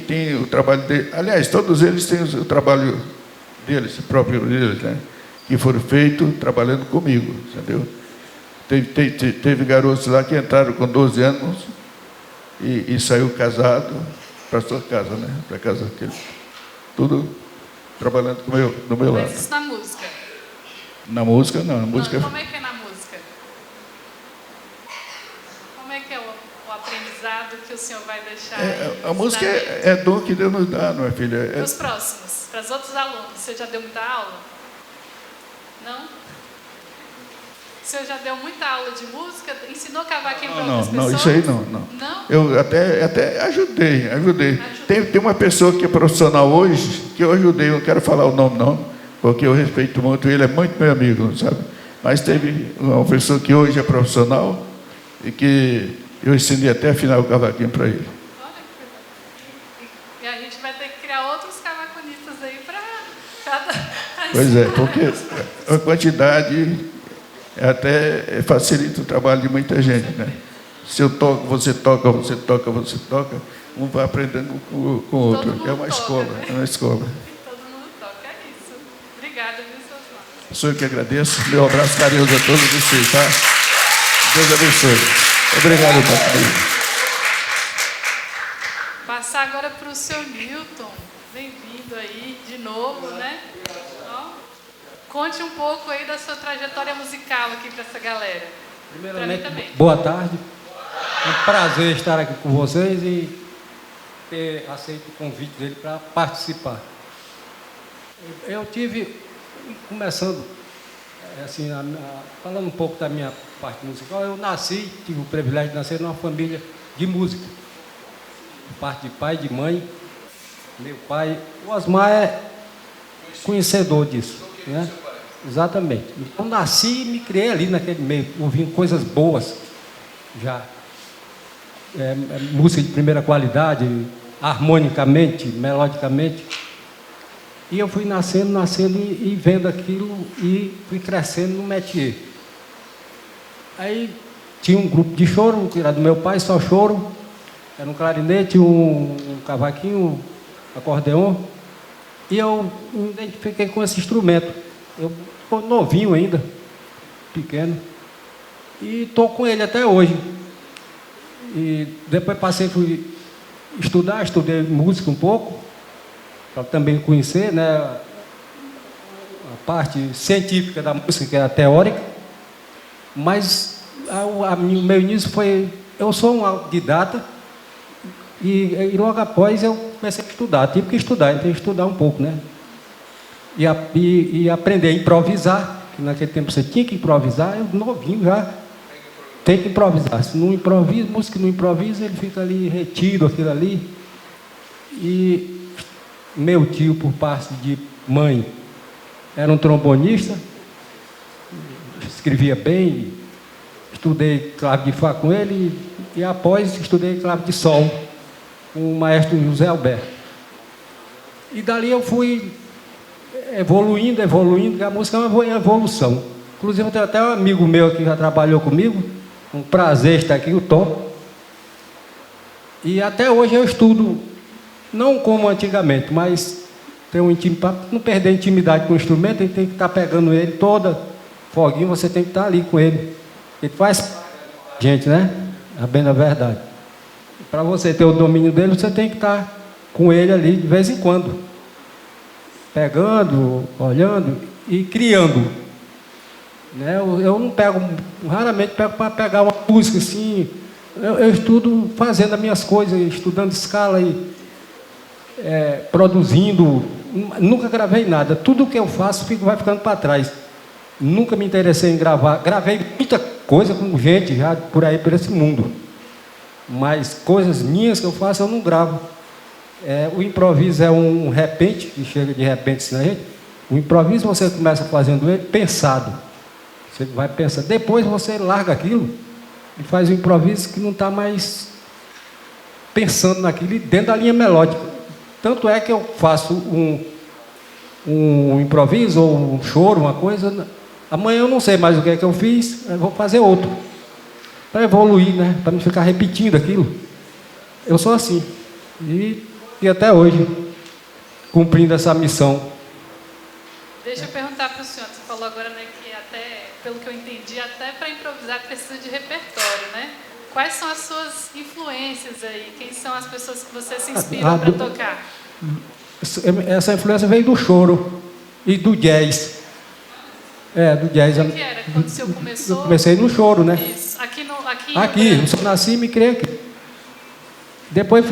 tem o trabalho dele. Aliás, todos eles têm o trabalho deles, próprio deles, né? Que foram feitos trabalhando comigo, entendeu? Teve garotos lá que entraram com 12 anos e saiu casado para sua casa, né? Para a casa dele. Tudo trabalhando do meu lado. Mas isso na música? Na música, não. Na música... Como é que é na música? Como é que é o aprendizado que o senhor vai deixar? A música é dom que Deus nos dá, não é, filha? Para os próximos, para os outros alunos, o senhor já deu muita aula? Não? O senhor já deu muita aula de música? Ensinou cavaquinho para outras pessoas? Não, isso aí não. Não? Eu até ajudei. Tem uma pessoa que é profissional hoje, que eu ajudei, não quero falar o nome não, porque eu respeito muito ele, é muito meu amigo, sabe? Mas teve uma pessoa que hoje é profissional e que eu ensinei até afinar o cavaquinho para ele. Olha que... E a gente vai ter que criar outros cavaconistas aí para cada... Pois é, porque a quantidade até facilita o trabalho de muita gente, né? Se eu toco, você toca, um vai aprendendo com o outro. É uma escola, né? é uma escola. Todo mundo toca, é isso. Obrigada, viu, seus nomes. Sou eu que agradeço. Meu abraço carinhoso a todos vocês, tá? Deus abençoe. Obrigado, Papai. Passar agora para o seu Newton. Bem-vindo aí de novo, né? Ó, conte um pouco aí da sua trajetória musical aqui para essa galera. Primeiramente, pra mim também. boa tarde. É um prazer estar aqui com vocês e ter aceito o convite dele para participar. Eu tive, começando, assim, falando um pouco da minha parte musical, eu tive o privilégio de nascer numa família de música. Parte de pai e de mãe. Meu pai, o Osmar é conhecedor disso, né? Exatamente. Então, nasci e me criei ali naquele meio, ouvindo coisas boas já. Música de primeira qualidade, harmonicamente, melodicamente. E eu fui nascendo e vendo aquilo e fui crescendo no métier. Aí tinha um grupo de choro, que era do meu pai, só choro. Era um clarinete, um cavaquinho, acordeon. E eu me identifiquei com esse instrumento. Eu estou novinho ainda, pequeno. E estou com ele até hoje. E depois fui estudei música um pouco, para também conhecer, né, a parte científica da música, que é a teórica. Mas o meu início foi... Eu sou um autodidata, E logo após eu comecei a estudar. Tive que estudar, eu tenho que estudar um pouco, né? E aprender a improvisar, que naquele tempo você tinha que improvisar, eu novinho já. Tem que improvisar. Se não improvisa, música não improvisa, ele fica ali retido, aquilo ali. E meu tio, por parte de mãe, era um trombonista, escrevia bem, estudei clave de Fá com ele e após estudei clave de Sol com o maestro José Alberto. E dali eu fui evoluindo, que a música é uma evolução. Inclusive eu tenho até um amigo meu que já trabalhou comigo, um prazer estar aqui, o Tom. E até hoje eu estudo, não como antigamente, mas tenho um para não perder intimidade com o instrumento, a gente tem que estar pegando ele toda foguinho, você tem que estar ali com ele. Ele faz gente, né? É bem na verdade. Para você ter o domínio dele, você tem que estar com ele ali de vez em quando. Pegando, olhando e criando. Né? Eu não pego, raramente pego para pegar uma música assim. Eu estudo fazendo as minhas coisas, estudando escala e produzindo. Nunca gravei nada. Tudo que eu faço vai ficando para trás. Nunca me interessei em gravar. Gravei muita coisa com gente já por aí, por esse mundo. Mas coisas minhas que eu faço, eu não gravo. O improviso é um repente, que chega de repente assim na gente. O improviso você começa fazendo ele pensado. Você vai pensar. Depois você larga aquilo e faz o improviso que não está mais pensando naquilo e dentro da linha melódica. Tanto é que eu faço um improviso ou um choro, uma coisa. Amanhã eu não sei mais o que é que eu fiz, eu vou fazer outro. Para evoluir, né? Para não ficar repetindo aquilo. Eu sou assim. E até hoje, cumprindo essa missão. Deixa eu perguntar para o senhor, você falou agora, né, que até, pelo que eu entendi, até para improvisar precisa de repertório, né? Quais são as suas influências aí? Quem são as pessoas que você se inspira para tocar? Essa influência veio do choro e do jazz. Do jazz. O que era? Quando o senhor começou? Eu comecei no choro, né? Isso. Aqui, eu nasci e me criei aqui. Depois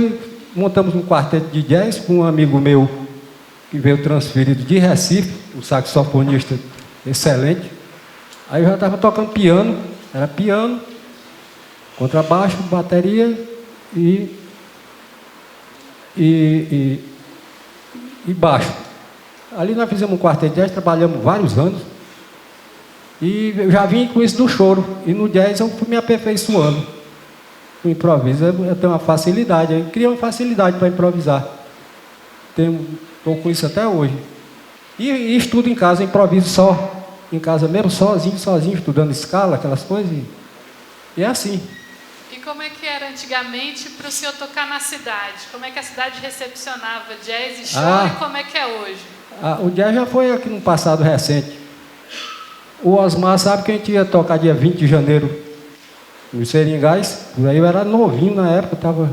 montamos um quarteto de jazz com um amigo meu que veio transferido de Recife, um saxofonista excelente. Aí eu já estava tocando piano, era piano, contrabaixo, bateria e baixo. Ali nós fizemos um quarteto de jazz, trabalhamos vários anos. E eu já vim com isso do choro. E no jazz eu fui me aperfeiçoando. O improviso eu tenho uma facilidade, eu criei uma facilidade para improvisar. Estou com isso até hoje. E estudo em casa, improviso só. Em casa mesmo, sozinho, estudando escala, aquelas coisas. E é assim. E como é que era antigamente para o senhor tocar na cidade? Como é que a cidade recepcionava jazz e choro e como é que é hoje? O jazz já foi aqui no passado recente. O Osmar sabe que a gente ia tocar dia 20 de janeiro nos Seringais. Por aí eu era novinho na época, estava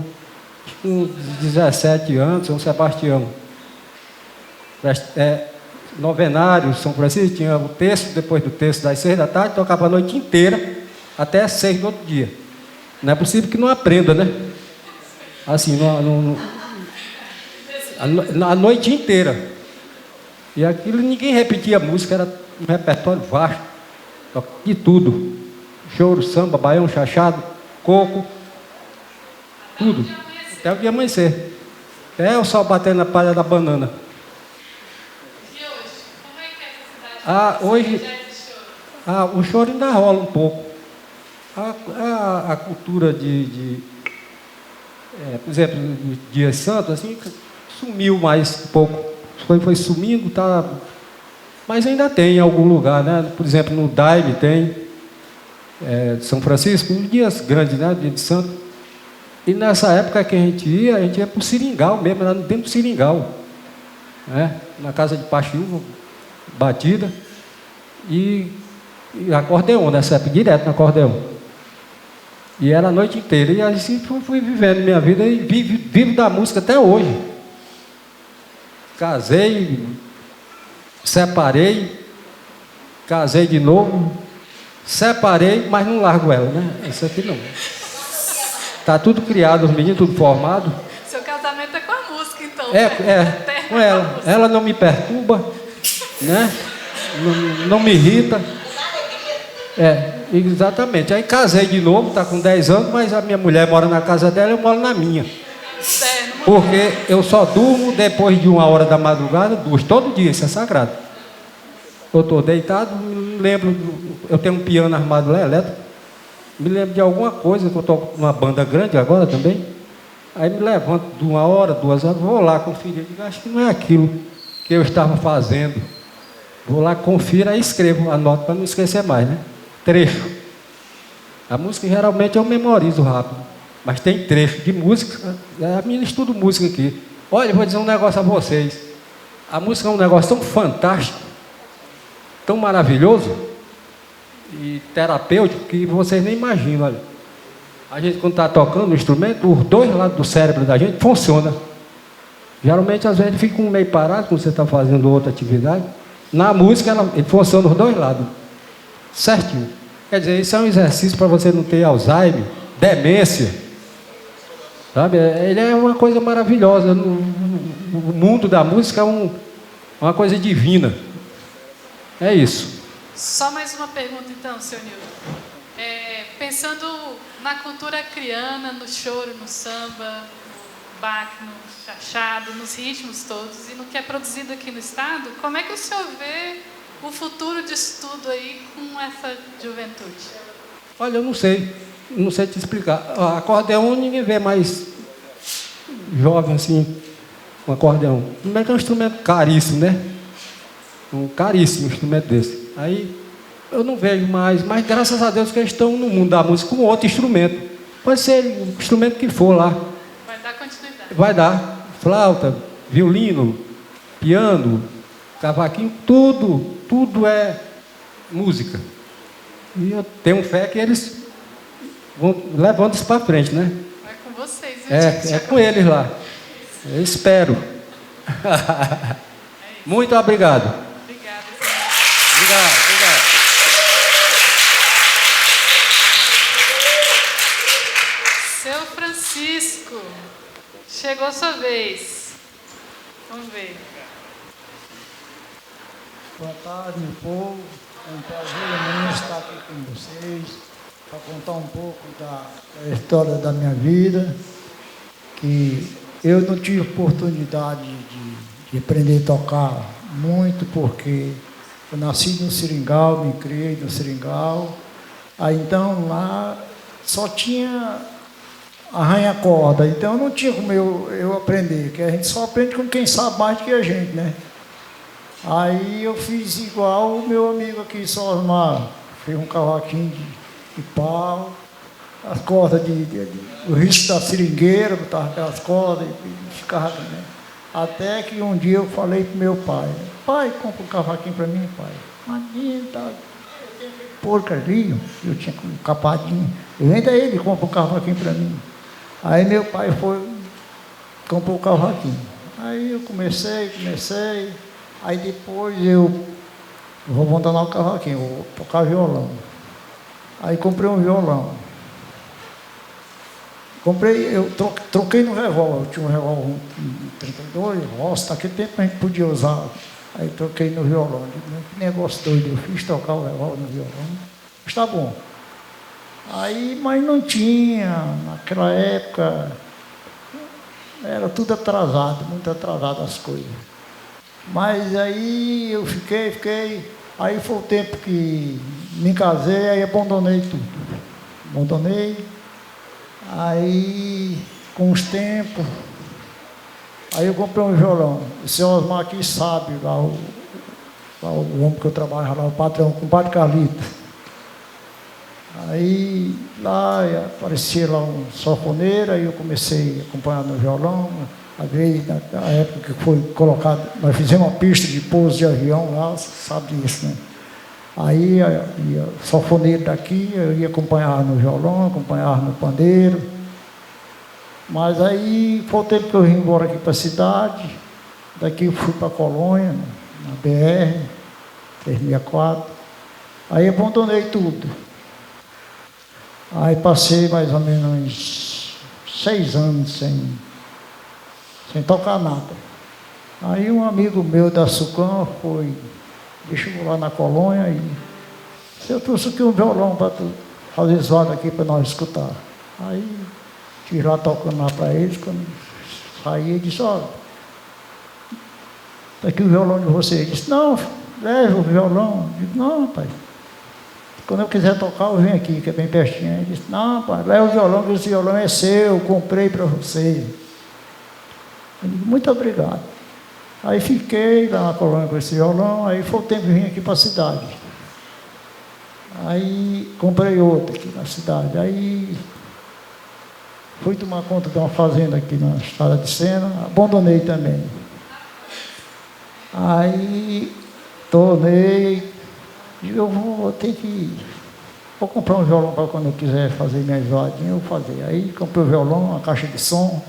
com 17 anos, São Sebastião. Novenário, São Francisco, tinha o terço, depois do terço das 6 da tarde, tocava a noite inteira, até as 6 do outro dia. Não é possível que não aprenda, né? Assim, a noite inteira. E aquilo ninguém repetia a música, era um repertório vasto, de tudo. Choro, samba, baião, chachado, coco, tudo. Até o dia amanhecer. Até o sol bater na palha da banana. E hoje? Como é que é essa cidade? Hoje, o choro ainda rola um pouco. A cultura por exemplo, nos dias santos, assim, sumiu mais um pouco. Foi sumindo, tá. Mas ainda tem em algum lugar, né? Por exemplo, no Daime tem, de São Francisco, uns dias grandes, né? Dia de santo. E nessa época que a gente ia para o Seringal mesmo, era dentro do Seringal. Né? Na casa de Pachiúva, batida. E acordeon, nessa época, direto no acordeon. E era a noite inteira. E assim fui vivendo minha vida e vivo da música até hoje. Casei, separei, casei de novo, separei, mas não largo ela, né? Isso aqui não. Tá tudo criado, os meninos tudo formado. Seu casamento é com a música, então. Com ela. Ela não me perturba, né? Não me irrita. Exatamente. Aí casei de novo, tá com 10 anos, mas a minha mulher mora na casa dela, eu moro na minha. Porque eu só durmo depois de 1h da madrugada, 2, todo dia, isso é sagrado. Eu estou deitado, me lembro, eu tenho um piano armado lá, elétrico, me lembro de alguma coisa, que eu estou numa banda grande agora também, aí me levanto de 1h, 2h, vou lá conferir, digo, acho que não é aquilo que eu estava fazendo. Vou lá, confiro, aí escrevo, anoto para não esquecer mais, né? Trecho. A música geralmente eu memorizo rápido, mas tem trecho de música, a minha estudo música aqui. Olha, eu vou dizer um negócio a vocês, a música é um negócio tão fantástico, tão maravilhoso e terapêutico que vocês nem imaginam. Olha. A gente, quando está tocando o instrumento, os dois lados do cérebro da gente funcionam. Geralmente, às vezes, fica meio parado quando você está fazendo outra atividade. Na música, ele funciona os dois lados, certinho. Quer dizer, isso é um exercício para você não ter Alzheimer, demência. Sabe? Ele é uma coisa maravilhosa. O mundo da música é uma coisa divina. É isso. Só mais uma pergunta, então, senhor Nilton. Pensando na cultura criana, no choro, no samba, no baque, no chachado, nos ritmos todos, e no que é produzido aqui no Estado, como é que o senhor vê o futuro de estudo aí com essa juventude? Olha, eu não sei te explicar. Acordeão ninguém vê mais jovem assim, com acordeão. Primeiro que é um instrumento caríssimo, né? Um caríssimo instrumento desse. Aí eu não vejo mais, mas graças a Deus que eles estão no mundo da música com outro instrumento. Pode ser o instrumento que for lá. Vai dar continuidade. Vai dar. Flauta, violino, piano, cavaquinho, tudo é música. E eu tenho fé que eles vão levando isso para frente, né? Vai com vocês, viu, É com eles lá. Eu espero. Muito obrigado. Obrigada, Obrigado. Seu Francisco, chegou a sua vez. Vamos ver. Boa tarde, meu povo. É um prazer imenso estar aqui com vocês para contar um pouco da história da minha vida, que eu não tive oportunidade de aprender a tocar muito, porque eu nasci no Seringal, me criei no Seringal. Aí então lá só tinha arranha-corda, então não tinha como eu aprender, que a gente só aprende com quem sabe mais do que a gente, né? Aí eu fiz igual o meu amigo aqui, só Osmar, fez um cavaquinho de pau, as cordas o risco da seringueira, botava aquelas cordas e ficava, né? Até que um dia eu falei pro meu pai, compra um cavaquinho para mim, pai. Imagina, tá, porcaria, eu tinha um capadinho, vem daí, ele compra um cavaquinho para mim. Aí meu pai comprou o cavaquinho. Aí eu comecei, aí depois eu vou abandonar o cavaquinho, vou tocar violão. Aí comprei um violão. Eu troquei no revólver, eu tinha um revólver 32, roça, naquele tempo a gente podia usar. Aí troquei no violão. Que negócio doido, eu fiz trocar o revólver no violão. Está bom. Aí, mas não tinha, naquela época, era tudo atrasado, muito atrasado as coisas. Mas aí eu fiquei, aí foi o tempo que me casei, aí abandonei tudo. Aí com os tempos, aí eu comprei um violão. O senhor Osmar aqui sabe, lá o homem que eu trabalho lá, o patrão, com o padre Carlito. Aí lá aparecia lá um sanfoneiro, aí eu comecei a acompanhar no violão. Na época que foi colocado, nós fizemos uma pista de pouso de avião lá, sabe disso, né? Aí ia sanfoneiro daqui, eu ia acompanhar no violão, acompanhar no pandeiro. Mas aí foi o tempo que eu vim embora aqui para a cidade, daqui eu fui para a Colônia, na BR, 364. Aí abandonei tudo. Aí passei mais ou menos 6 anos sem tocar nada. Aí um amigo meu da Sucam deixou lá na colônia e disse, eu trouxe aqui um violão para tu fazer zoada aqui para nós escutar. Aí estive lá tocando lá para eles, quando saí, ele disse, olha, está aqui o violão de você. Ele disse, não, leve o violão. Eu digo, não, pai. Quando eu quiser tocar, eu venho aqui, que é bem pertinho. Ele disse, não, pai, leva o violão, que esse violão é seu, eu comprei para você. Eu digo, muito obrigado. Aí fiquei lá na colônia com esse violão, aí foi o tempo de vir aqui para a cidade. Aí comprei outro aqui na cidade. Aí fui tomar conta de uma fazenda aqui na Estrada de Sena, abandonei também. Aí tornei, digo, eu vou comprar um violão para quando eu quiser fazer minhas zoadinhas, eu vou fazer. Aí comprei o violão, uma caixa de som.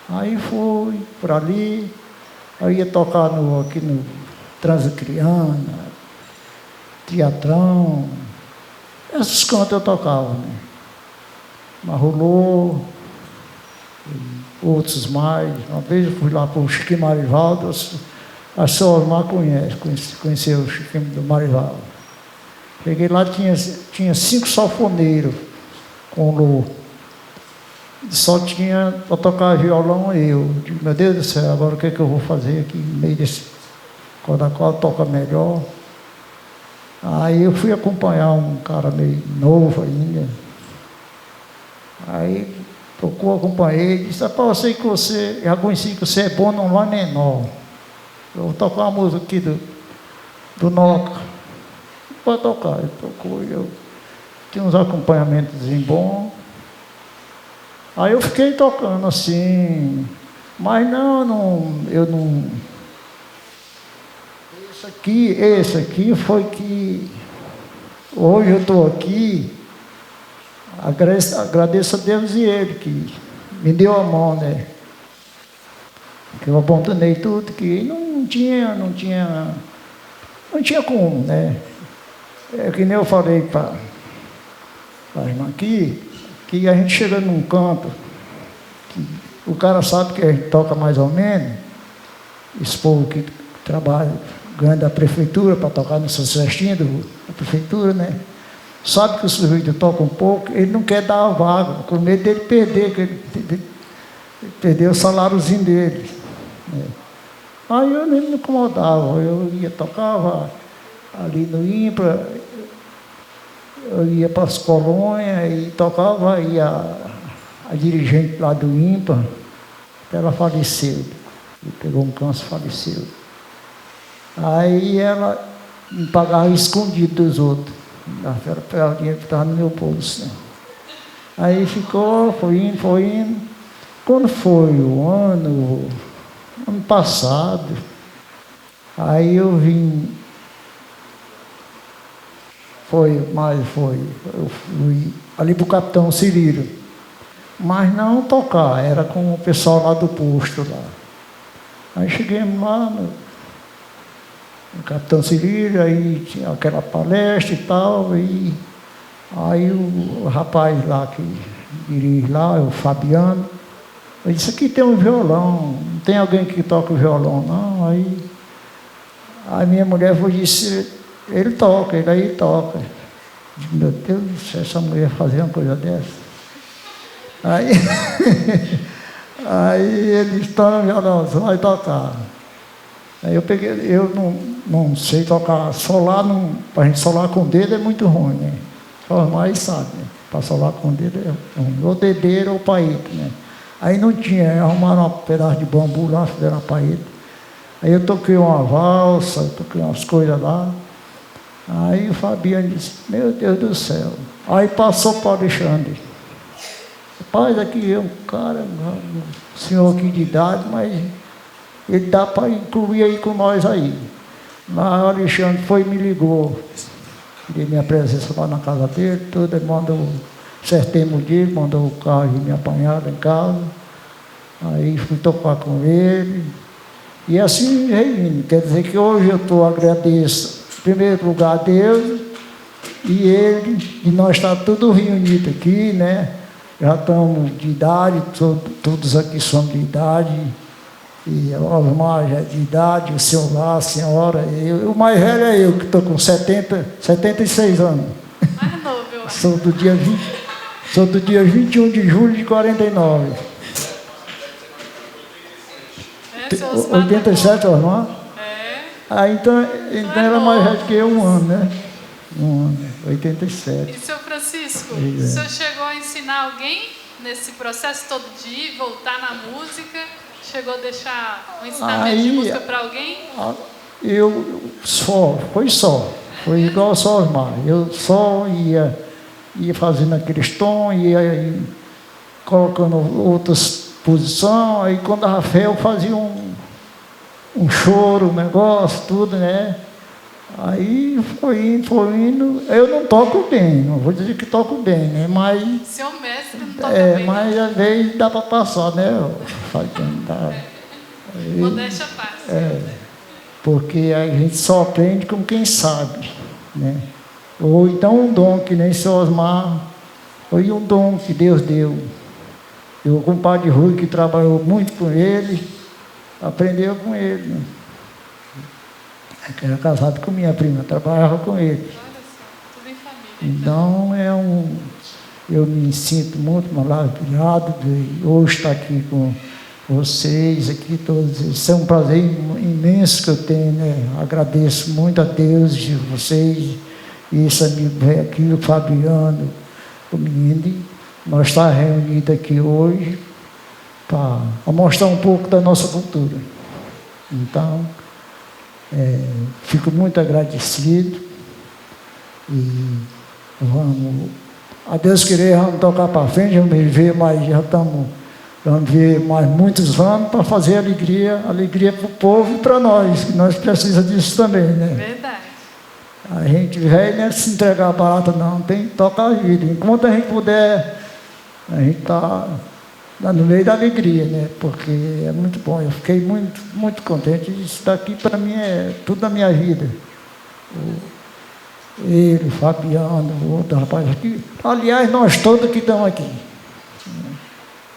Aí fui por ali, eu ia tocar aqui no Transacriana, Teatrão, esses cantos eu tocava, né? Marrolô, outros mais. Uma vez eu fui lá para o Chiquinho Marivaldo, a senhora Osmar conheceu o Chiquinho do Marivaldo. Cheguei lá, tinha 5 sanfoneiros com lô. Só tinha para tocar violão eu. Digo, meu Deus do céu, agora o que é que eu vou fazer aqui no meio desse cada qual toca melhor. Aí eu fui acompanhar um cara meio novo ainda. Aí tocou, acompanhei, disse, rapaz, eu sei que você, já conheci que você é bom num lá menor. Eu vou tocar uma música aqui do Noca. Pode tocar. Ele tocou, eu tinha uns acompanhamentos bons. Aí eu fiquei tocando assim, mas eu não. Esse aqui foi que hoje eu estou aqui, agradeço a Deus e Ele que me deu a mão, né? Que eu abandonei tudo, que não tinha como, né? É que nem eu falei para a irmã aqui, que a gente chega num canto, que o cara sabe que a gente toca mais ou menos, esse povo que trabalha, ganha da prefeitura para tocar nessas festinhas da prefeitura, né? Sabe que o sujeito toca um pouco, ele não quer dar a vaga, com medo dele perder, que ele perdeu o saláriozinho dele. Né? Aí eu nem me incomodava, eu ia, tocava ali no IMPRA, eu ia para as colônias e tocava, e a dirigente lá do IMPA, ela faleceu, pegou um câncer e faleceu. Aí ela me pagava escondido dos outros, ela pegava o dinheiro que estava no meu bolso. Né? Aí ficou, foi indo. Quando foi o ano passado, aí eu vim. Eu fui ali para o Capitão Cirilo, mas não tocar, era com o pessoal lá do posto lá. Aí chegamos lá no Capitão Cirilo, aí tinha aquela palestra e tal, e aí o rapaz lá que dirige lá, o Fabiano, ele disse, aqui tem um violão, não tem alguém que toca o violão, não? Aí a minha mulher disse, ele toca, ele aí toca. Meu Deus do céu, essa mulher fazer uma coisa dessa. Aí ele disse, toma violão, você vai tocar. Aí eu não sei tocar solar, para a gente solar com o dedo é muito ruim, né? Só os mais sabem, né? Para solar com o dedo é ruim. Ou dedeira ou paeta, né? Aí não tinha, arrumaram um pedaço de bambu lá, fizeram uma paeta. Aí eu toquei uma valsa, toquei umas coisas lá. Aí o Fabiano disse, meu Deus do céu. Aí passou para o Alexandre. Rapaz, aqui é um cara, um senhor aqui de idade, mas ele dá para incluir aí com nós aí. Mas o Alexandre foi e me ligou. Dei minha presença lá na casa dele, tudo, ele mandou, acertemos o dia, mandou o carro me apanhar lá em casa. Aí fui tocar com ele. E assim, quer dizer que hoje eu agradeço, em primeiro lugar, a Deus e ele, e nós estamos todos reunidos aqui, né? já estamos de idade, todos aqui são de idade, e o Osmar já é de idade, o senhor lá, a senhora, o mais velho é eu, que estou com 76 anos. Mais novo, eu acho. Sou do dia 21 de julho de 49. Seu Osmar 87, Osmar? É. Então ela é mais velha que eu, um ano, né? 87. E, seu Francisco, Pois é. o senhor chegou a ensinar alguém nesse processo todo de ir, voltar na música? Chegou a deixar um ensinamento de música para alguém? Foi igual só Osmar. Eu só ia fazendo aqueles tons, ia colocando outras posições, aí quando a Rafael fazia um choro, um negócio, tudo, né? Aí foi indo. Eu não toco bem, não vou dizer que toco bem, né? Mas. Seu mestre não toca bem. Mas às vezes dá para passar, né? Modéstia à parte. Porque a gente só aprende com quem sabe, né? Ou então um dom, que nem seu Osmar, foi um dom que Deus deu. O compadre Rui, que trabalhou muito com ele, aprendeu com ele, né? Que era casado com minha prima, trabalhava com ele. Olha só, tudo em família. Então eu me sinto muito maravilhado de hoje estar aqui com vocês, aqui todos. Isso é um prazer imenso que eu tenho, né? Agradeço muito a Deus de vocês, e esse amigo aqui, o Fabiano, o menino. Nós estamos reunidos aqui hoje para mostrar um pouco da nossa cultura. Então, fico muito agradecido e vamos, a Deus querer, vamos tocar para frente, vamos viver mais muitos anos para fazer alegria para o povo e para nós, que nós precisamos disso também, né? Verdade. A gente velho não é se entregar barata, não, tem que tocar a vida. Enquanto a gente puder, a gente está no meio da alegria, né? Porque é muito bom. Eu fiquei muito, muito contente. Isso daqui para mim é tudo da minha vida. Ele, o Fabiano, o outro rapaz aqui. Aliás, nós todos que estamos aqui.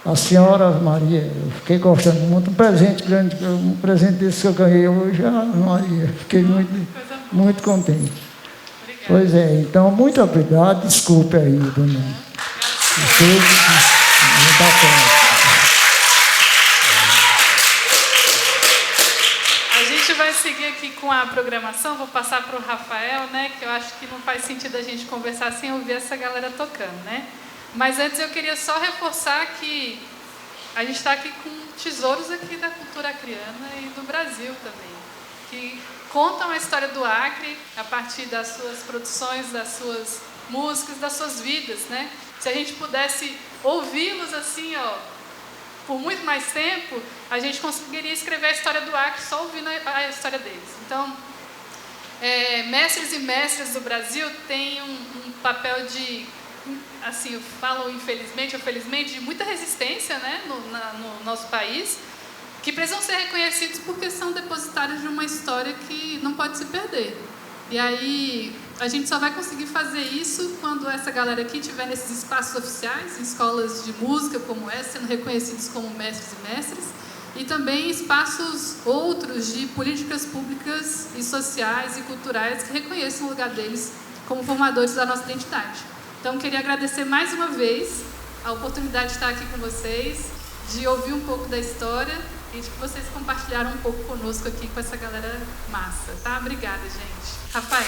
A senhora Maria, eu fiquei gostando muito. Um presente grande, um presente desse que eu ganhei hoje, a Maria. Fiquei muito contente. Obrigada. Pois é, então, muito obrigado. Desculpe aí, dona. A gente vai seguir aqui com a programação. Vou passar para o Rafael, né? Que eu acho que não faz sentido a gente conversar sem ouvir essa galera tocando, né? Mas antes eu queria só reforçar que a gente está aqui com tesouros aqui da cultura acriana e do Brasil também, que contam a história do Acre a partir das suas produções, das suas músicas, das suas vidas, né? Se a gente pudesse ouvi-los assim, ó, por muito mais tempo, a gente conseguiria escrever a história do Acre só ouvindo a história deles. Então, mestres e mestras do Brasil têm um papel de, assim, eu falo infelizmente ou felizmente, de muita resistência, né, no nosso país, que precisam ser reconhecidos porque são depositários de uma história que não pode se perder. E aí a gente só vai conseguir fazer isso quando essa galera aqui estiver nesses espaços oficiais, em escolas de música como essa, sendo reconhecidos como mestres e mestres, e também espaços outros de políticas públicas e sociais e culturais que reconheçam o lugar deles como formadores da nossa identidade. Então, queria agradecer mais uma vez a oportunidade de estar aqui com vocês, de ouvir um pouco da história e de que vocês compartilharam um pouco conosco aqui com essa galera massa, tá? Obrigada, gente. Rafael.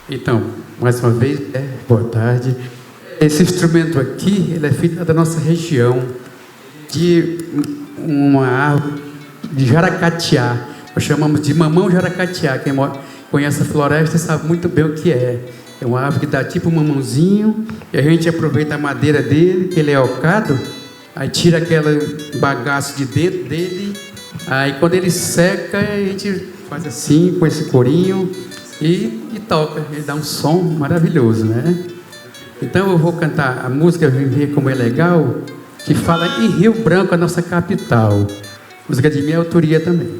Então, mais uma vez, boa tarde. Esse instrumento aqui, ele é feito da nossa região, de uma árvore de jaracatiá. Nós chamamos de mamão jaracatiá. Quem conhece a floresta sabe muito bem o que é. É uma árvore que dá tipo um mamãozinho, e a gente aproveita a madeira dele, que ele é ocado, aí tira aquele bagaço de dentro dele, aí quando ele seca, a gente faz assim, com esse corinho, e toca. Ele dá um som maravilhoso, né? Então eu vou cantar a música Viver Como é Legal, que fala em Rio Branco, a nossa capital. Música de minha autoria também.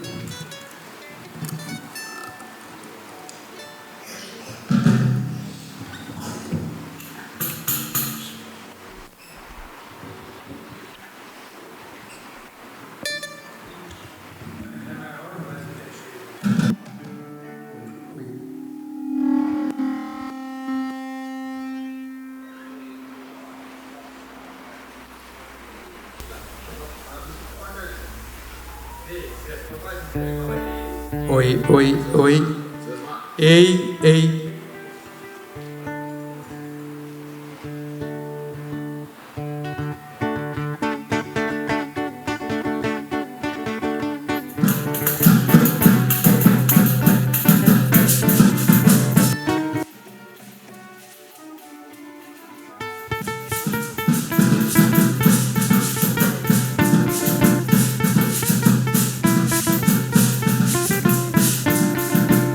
Oi, oi, oi. Ei, ei.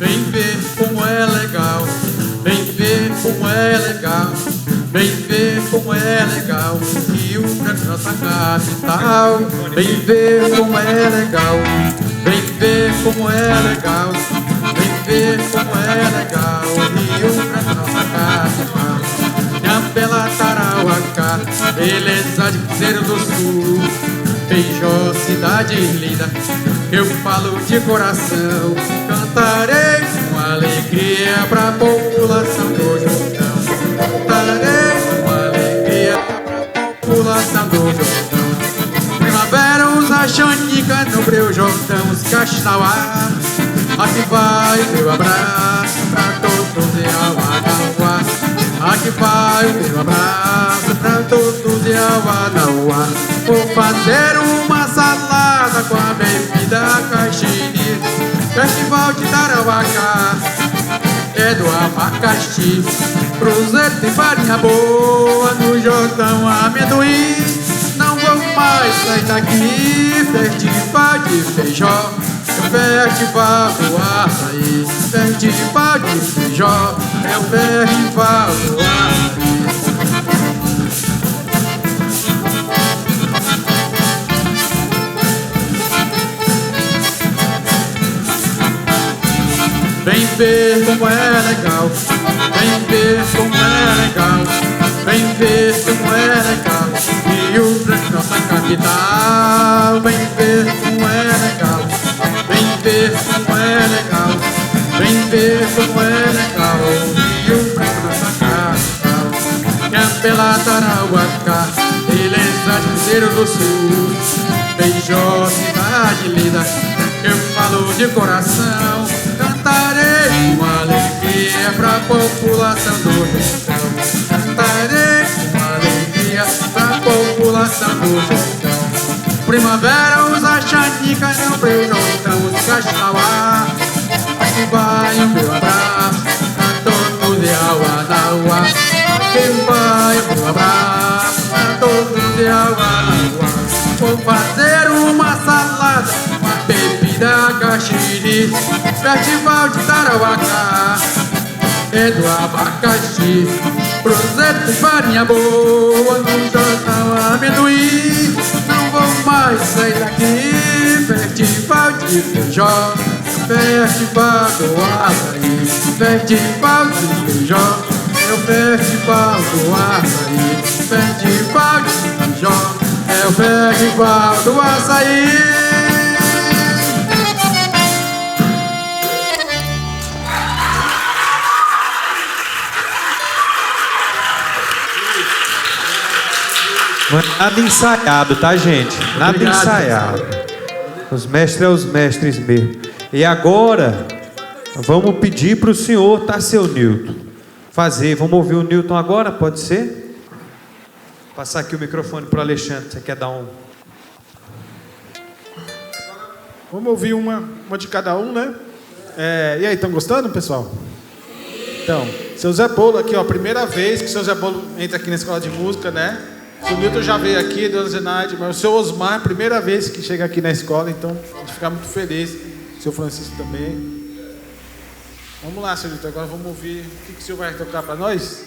Vem ver como é legal, vem ver como é legal, vem ver como é legal, Rio Branco, nossa capital. Vem ver como é legal, vem ver como é legal, vem ver como é legal, Rio Branco, nossa capital. Minha bela Tarauacá, beleza de Cruzeiro do Sul, Feijó, cidade linda, eu falo de coração. Cantarei com alegria pra população do Jordão. Cantarei com alegria pra população do Jordão. Primavera usa xanica no Breu Jordão, os Caxinauá. Aqui vai o meu abraço pra todos de Auanauá. Aqui vai o meu abraço pra todos de Auanauá. Vou fazer uma salada com a bebida caixiri. Festival de Tarauacá é do abacaxi. Cruzeiro tem farinha boa, no Jordão amendoim. Não vou mais sair daqui. Festival de feijó, festival do açaí. Festival de feijó, é o festival do açaí. Vem ver como é legal, vem ver como é legal, vem ver como é legal, Rio Branco, nossa capital. Vem ver como é legal, vem ver como é legal, vem ver como é legal, Rio Branco, nossa capital. Minha bela Tarauacá, beleza de Cruzeiro do Sul, Feijó, cidade linda, eu falo de coração. Cantarei com alegria pra população do Jordão. Cantarei com alegria pra população do Jordão. Primavera usa xanica no Breu Jordão, os Caxinauá. Aqui vai o meu abraço pra todos de Auanauá. Aqui vai o meu abraço pra todos de Auanauá. Vou fazer uma salada com a bebida caxiri. Festival de Tarauacá é do abacaxi. Cruzeiro tem farinha boa, no Jordão amendoim. Não vou mais sair daqui. Festival de feijó, festival do açaí. Festival de feijó, é o festival do açaí. Festival de feijó, é o festival do açaí. Não é nada ensaiado, tá, gente? Nada Obrigado, ensaiado. Os mestres é os mestres mesmo. E agora, vamos pedir para o senhor, tá, seu Newton? Vamos ouvir o Newton agora, pode ser? Passar aqui o microfone para o Alexandre, você quer dar um... Vamos ouvir uma de cada um, né? E aí, estão gostando, pessoal? Então, seu Zé Bolo aqui, ó, primeira vez que o seu Zé Bolo entra aqui na escola de música, né? O seu Newton já veio aqui, Dona Zenaide, mas o seu Osmar, primeira vez que chega aqui na escola, então a gente fica muito feliz. O seu Francisco também. Vamos lá, seu Newton, agora vamos ouvir o que o senhor vai tocar para nós?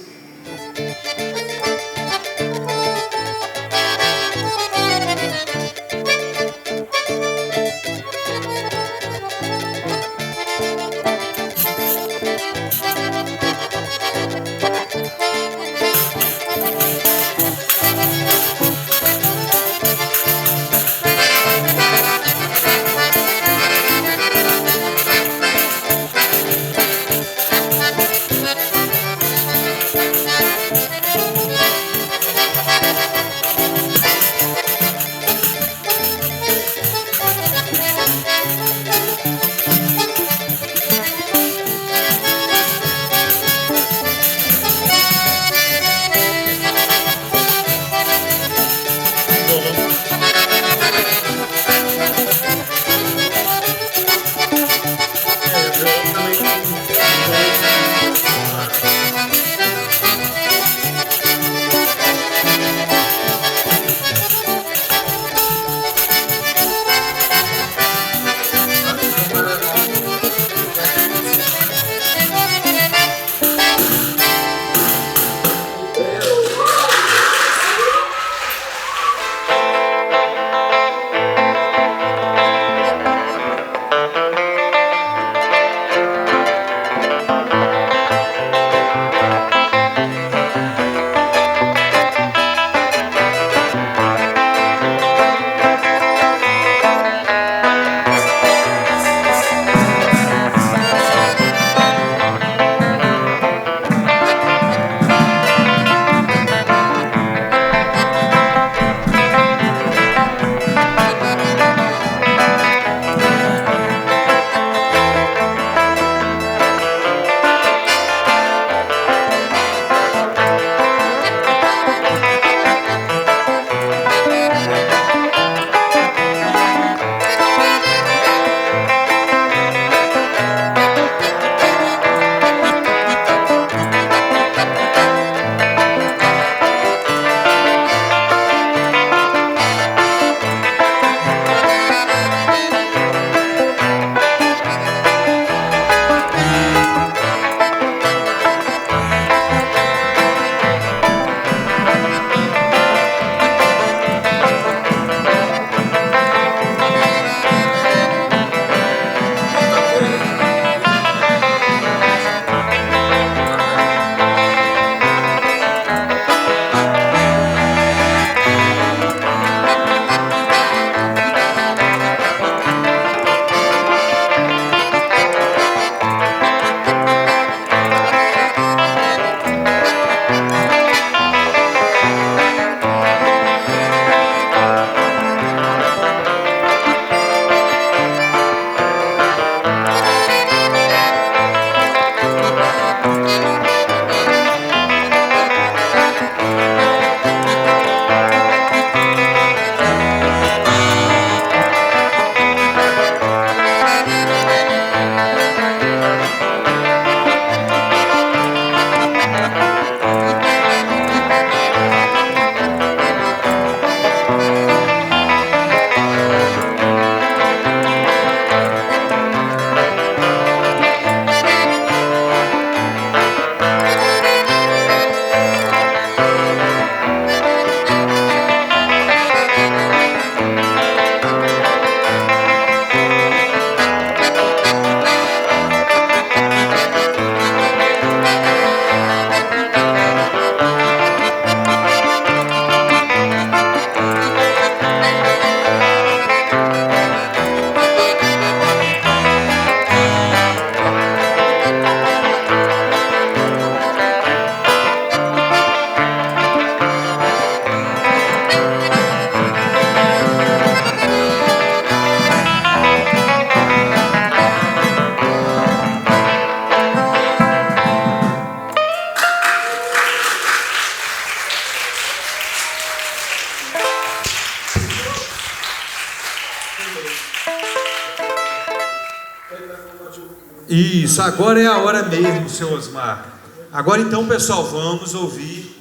Isso, agora é a hora mesmo, seu Osmar. Agora então, pessoal, vamos ouvir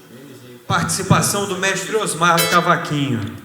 participação do mestre Osmar no cavaquinho.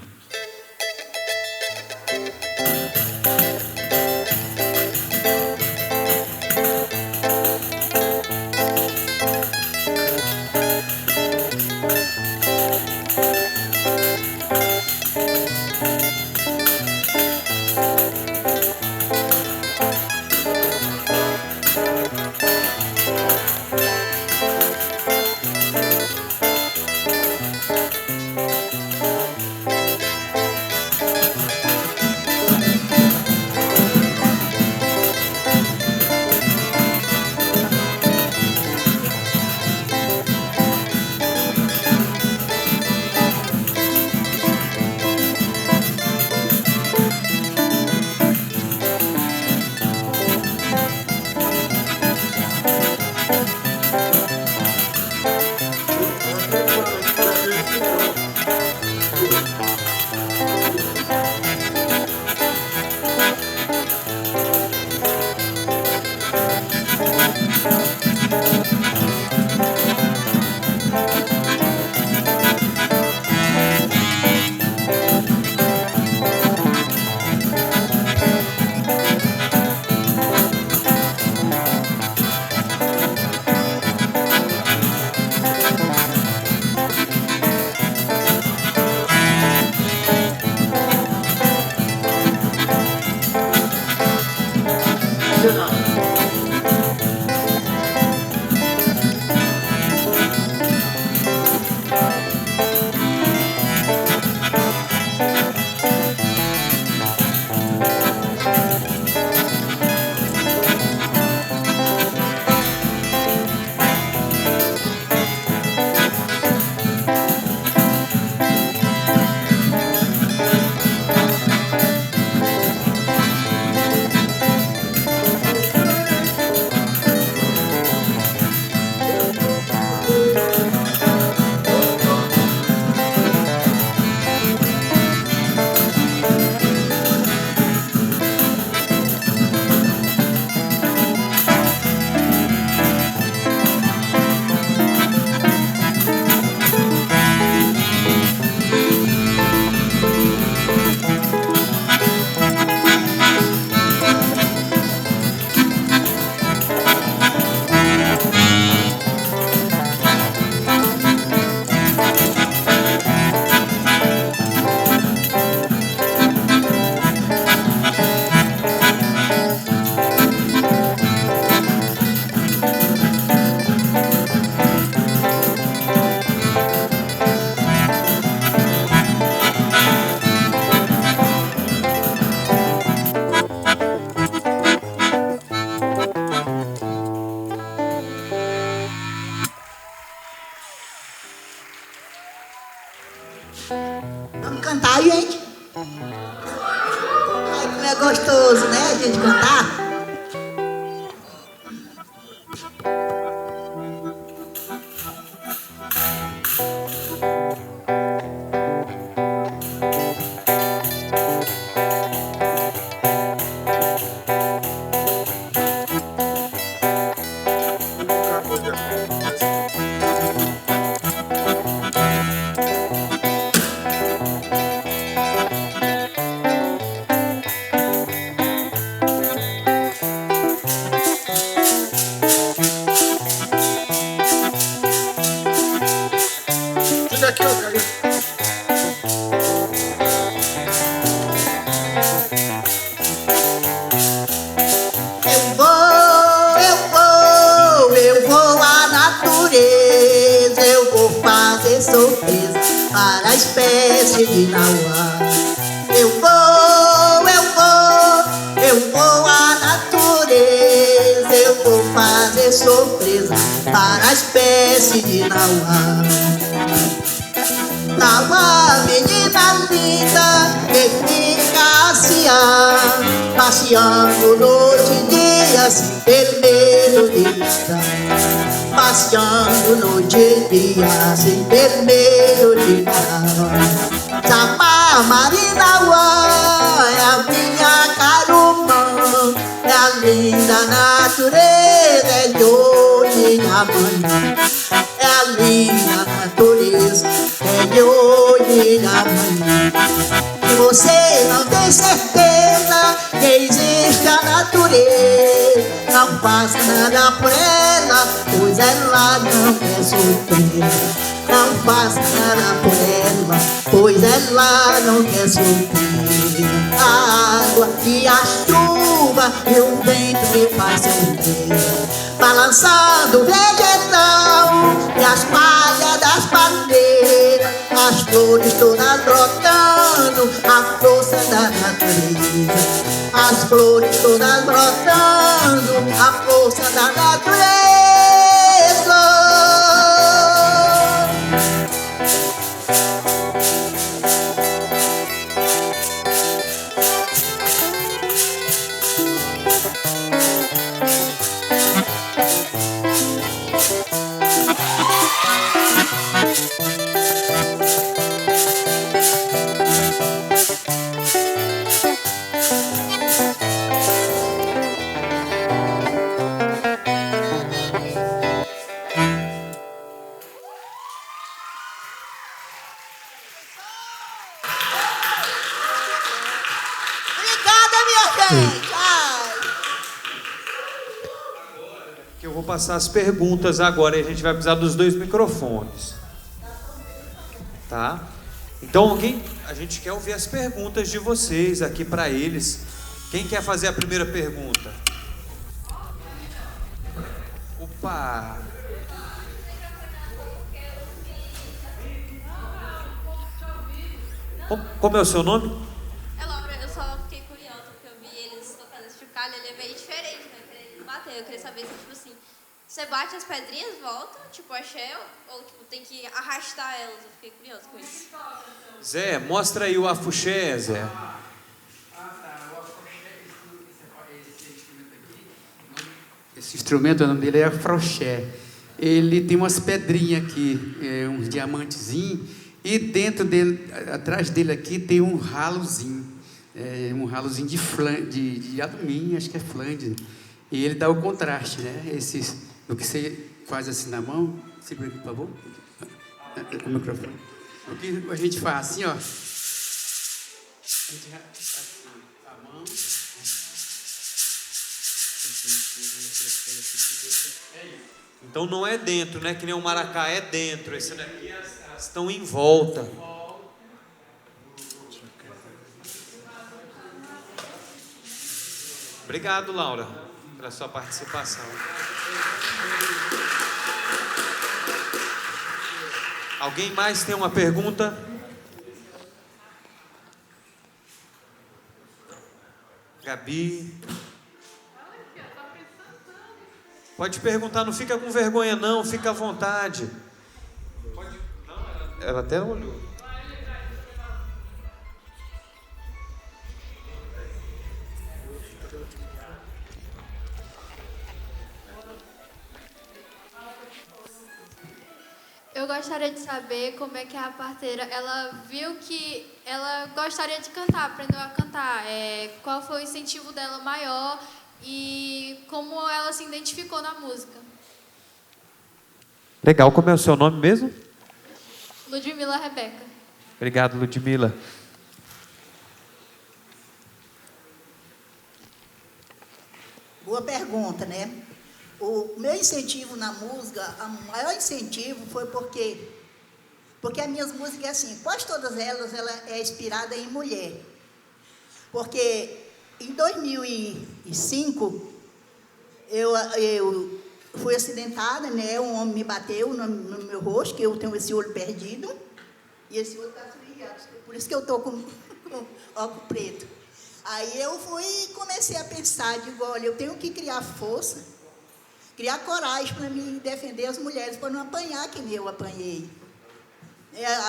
Vamos cantar, gente? Ai, como é gostoso, né, a gente cantar? Surpresa para a espécie de Nauá. Eu vou à natureza, eu vou fazer surpresa para a espécie de Nauá. Nauá, menina linda, que fica passeando noite e dia sem ter medo de estar. Passeando noite e dia sem ter medo de nada. Chama Marinauá, é a minha carumã, é a linda natureza, é de hoje e amanhã. É a linda natureza, é de hoje e amanhã. E você não tem certeza que existe a natureza, não faça nada por ela, pois ela não quer surpresa. Não faça nada por ela, pois ela não quer sofrer. A água e a chuva e o vento me faz sofrer, balançando o vegetal e as palhas das palmeiras, as flores todas brotando, a força da natureza. As flores todas brotando, a força da natureza. Que eu vou passar as perguntas agora e a gente vai precisar dos 2 microfones. Tá? Então a gente quer ouvir as perguntas de vocês aqui para eles. Quem quer fazer a primeira pergunta? Opa! Como é o seu nome? É Laura, eu só fiquei curiosa porque eu vi eles tocando esse chocalho, ele é meio diferente, né? Ele bater. Eu queria saber se, tipo assim, você bate as pedrinhas, volta, tipo axé, ou tipo, tem que arrastar elas. Eu fiquei curiosa com isso. Zé, mostra aí o afuxé, Zé. Esse instrumento, o nome dele é afroché. Ele tem umas pedrinhas aqui, uns diamantezinhos, e dentro dele, atrás dele aqui, tem um ralozinho. Um ralozinho de alumínio, acho que é flange. E ele dá o contraste, né? O que você faz assim na mão, segura aqui, por favor. O microfone. O que a gente faz assim, ó. A gente assim, a mão. Então não é dentro, né? Que nem o maracá, é dentro. Esse daqui estão em volta. Obrigado, Laura, pela sua participação. Alguém mais tem uma pergunta? Gabi. Pode perguntar, não fica com vergonha não, fica à vontade. Pode... Não, ela até olhou. Eu gostaria de saber como é que a parteira, ela viu que ela gostaria de cantar, aprendeu a cantar. Qual foi o incentivo dela maior e como ela se identificou na música. Legal, como é o seu nome mesmo? Ludmila Rebeca. Obrigado, Ludmila. Boa pergunta, né? O meu incentivo na música, o maior incentivo foi porque as minhas músicas é assim, quase todas elas, ela é inspirada em mulher. Porque em 2005, eu fui acidentada, né? Um homem me bateu no meu rosto, que eu tenho esse olho perdido, e esse olho está esfriado, por isso que eu estou com óculos preto. Aí eu fui e comecei a pensar, digo, olha, eu tenho que criar força, criar coragem para me defender as mulheres, para não apanhar que nem eu apanhei.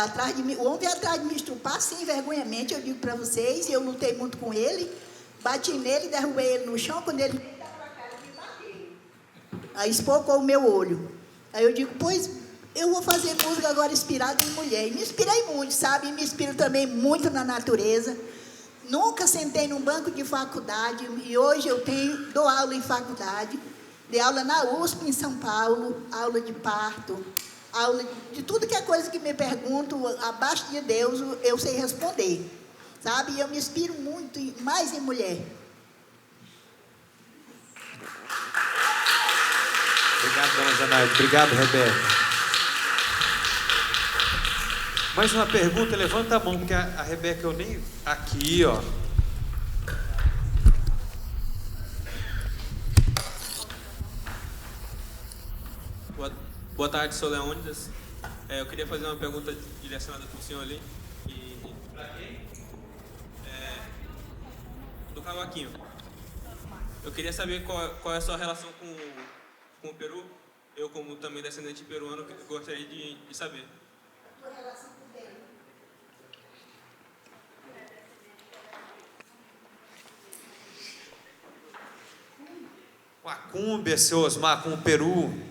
Atrás de mim, o homem veio atrás de me estrupar sem vergonhamente, eu digo para vocês, eu lutei muito com ele, bati nele, derrubei ele no chão, quando ele veio para cá, ele me bateu. Aí espocou o meu olho. Aí eu digo, pois eu vou fazer música agora inspirada em mulher. E me inspirei muito, sabe? E me inspiro também muito na natureza. nunca sentei num banco de faculdade e hoje dou aula em faculdade. Dei aula na USP, em São Paulo, aula de parto, aula de tudo que é coisa que me perguntam, abaixo de Deus, eu sei responder, sabe? E eu me inspiro muito, mais em mulher. Obrigado, dona Zenaide. Obrigado, Rebeca. Mais uma pergunta, levanta a mão, porque a Rebeca eu nem... Aqui, ó. Boa tarde, sou Leônidas. Eu queria fazer uma pergunta direcionada para o senhor ali. Para quem? Do cavaquinho. Eu queria saber qual é a sua relação com o Peru. Eu, como também descendente peruano, gostaria de saber. Sua relação com o Peru? Com a cúmbia, seu Osmar, com o Peru.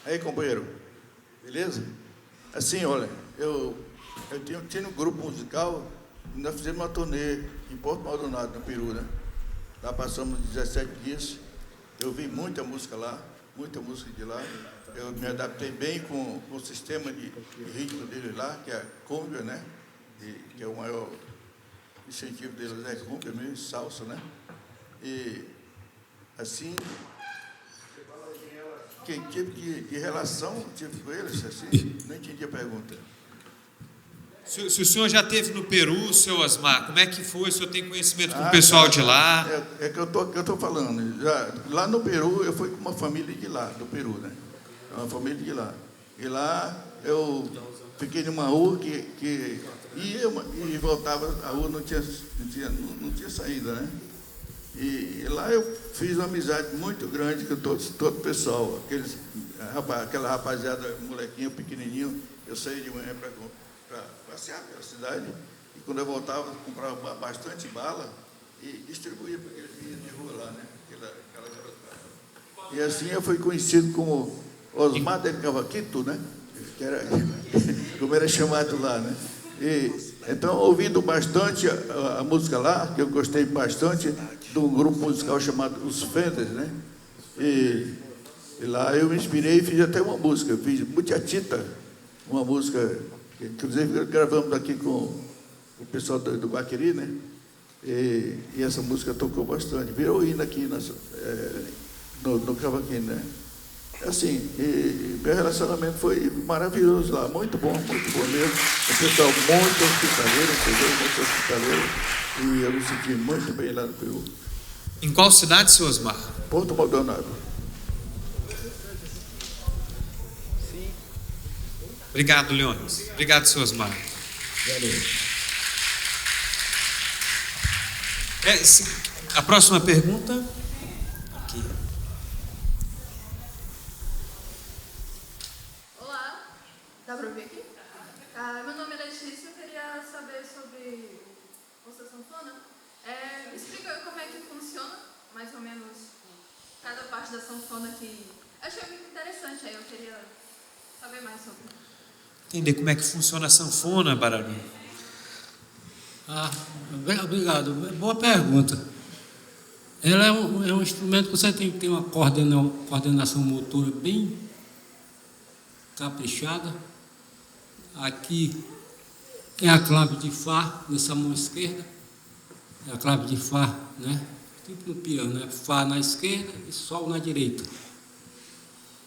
Aí, companheiro, beleza? Assim, olha, eu tinha um grupo musical e nós fizemos uma turnê em Porto Maldonado, no Peru, né? Lá passamos 17 dias, eu vi muita música lá, muita música de lá. Eu me adaptei bem com o sistema de ritmo deles lá, que é a cúmbia, né? Que é o maior incentivo deles, é cúmbia mesmo, salsa, né? E, assim... Que tipo de relação tive com eles, assim, não entendi a pergunta. Se o senhor já esteve no Peru, seu Osmar, como é que foi? O senhor tem conhecimento com o pessoal de lá? É que eu tô falando. Lá no Peru, eu fui com uma família de lá, do Peru, né? Uma família de lá. E lá eu fiquei numa rua que ia e voltava, a rua não tinha saída, né? E lá eu fiz uma amizade muito grande com todo o pessoal. Aquela rapaziada, molequinho, pequenininho, eu saí de manhã para passear pela cidade. E quando eu voltava, eu comprava bastante bala e distribuía para aqueles meninos de rua lá, né? Aquela garotada. E assim eu fui conhecido como Osmar del Cavaquito, né? Que era, como era chamado lá, né? Então, ouvindo bastante a música lá, que eu gostei bastante, de um grupo musical chamado Os Fenders, né? E lá eu me inspirei e fiz até uma música. Eu fiz Muchachita, uma música que, inclusive, gravamos aqui com o pessoal do Guaquiri, né? E essa música tocou bastante. Virou hino aqui no cavaquinho, né? Assim, meu relacionamento foi maravilhoso lá, muito bom mesmo. O pessoal muito hospitaleiro, entendeu? Muito hospitaleiro. E eu me senti muito bem lá no Peru. Em qual cidade, seu Osmar? Porto Maldonado. Obrigado, Leônidas. Obrigado, seu Osmar. Valeu. A próxima pergunta. Aqui. Olá, dá para ouvir aqui? Meu nome é Letícia, eu queria saber sobre você sanfona. Explica como é que funciona, mais ou menos, cada parte da sanfona que... Eu achei muito interessante, aí eu queria saber mais sobre. Entender como é que funciona a sanfona, Baralho? Obrigado. Boa pergunta. Ela é um instrumento que você tem que ter uma coordenação motora bem caprichada. Aqui é a clave de Fá, nessa mão esquerda. É a clave de Fá, né? Tipo no piano, né? Fá na esquerda e Sol na direita.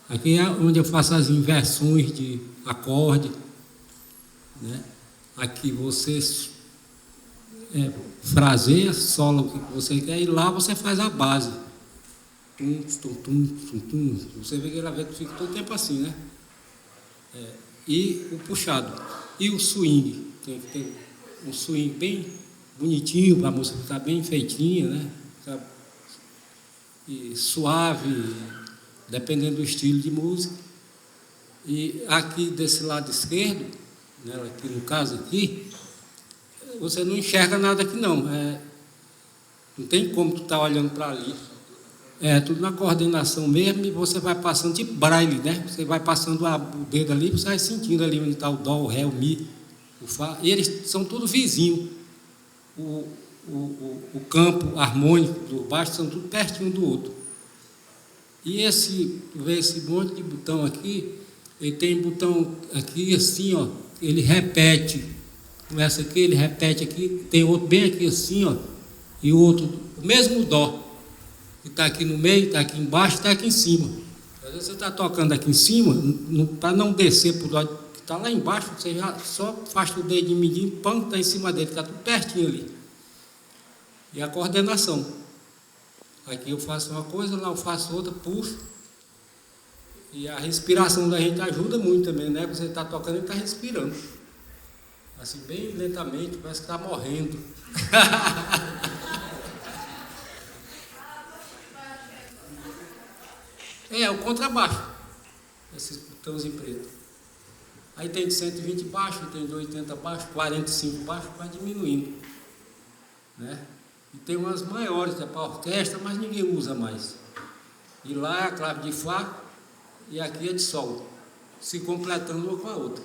Aqui é onde eu faço as inversões de acorde, né? Aqui você fraseia, sola o que você quer, e lá você faz a base. Tum, tum, tum, tum, tum. Você vê que ela fica todo o tempo assim, né? E o puxado. E o swing. Tem que ter um swing bem bonitinho, para a música ficar bem feitinha, né? Ficar e suave, dependendo do estilo de música. E aqui desse lado esquerdo, né, aqui no caso aqui, você não enxerga nada aqui não. Não tem como tu estar olhando para ali. É tudo na coordenação mesmo, e você vai passando de braille, né? Você vai passando o dedo ali, você vai sentindo ali onde está o dó, o ré, o mi. E eles são todos vizinhos. O campo harmônico do baixo são tudo pertinho do outro. E esse monte de botão aqui, ele tem botão aqui assim, ó, ele repete. Começa aqui, ele repete aqui, tem outro bem aqui assim, ó, e o outro, o mesmo dó. Que está aqui no meio, está aqui embaixo, está aqui em cima. Às vezes você está tocando aqui em cima, para não descer para o lado que está lá embaixo, você já só faz o dedo mindinho, pão, está em cima dele, está tudo pertinho ali. E a coordenação. Aqui eu faço uma coisa, lá eu faço outra, puxo. E a respiração da gente ajuda muito também, né? Você está tocando e está respirando. Assim, bem lentamente, parece que está morrendo. É o contrabaixo, esses botões em preto. Aí tem de 120 baixo, tem de 80 baixo, 45 baixo, vai diminuindo, né? E tem umas maiores, que é para orquestra, mas ninguém usa mais. E lá é a clave de Fá e aqui é de Sol, se completando uma com a outra.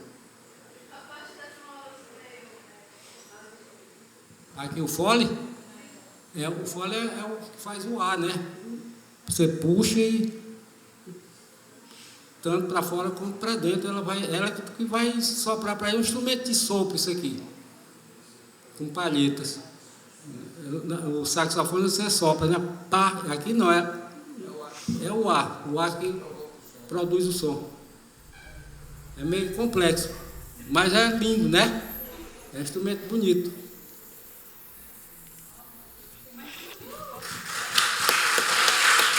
Aqui o fole, o fole é o que faz o ar, né? Você puxa e tanto para fora como para dentro, ela que vai soprar para ele um instrumento de sopro, isso aqui, com palhetas. O saxofone você sopra, né? Pá, aqui não, é o ar que produz o som. É meio complexo, mas é lindo, né? É um instrumento bonito.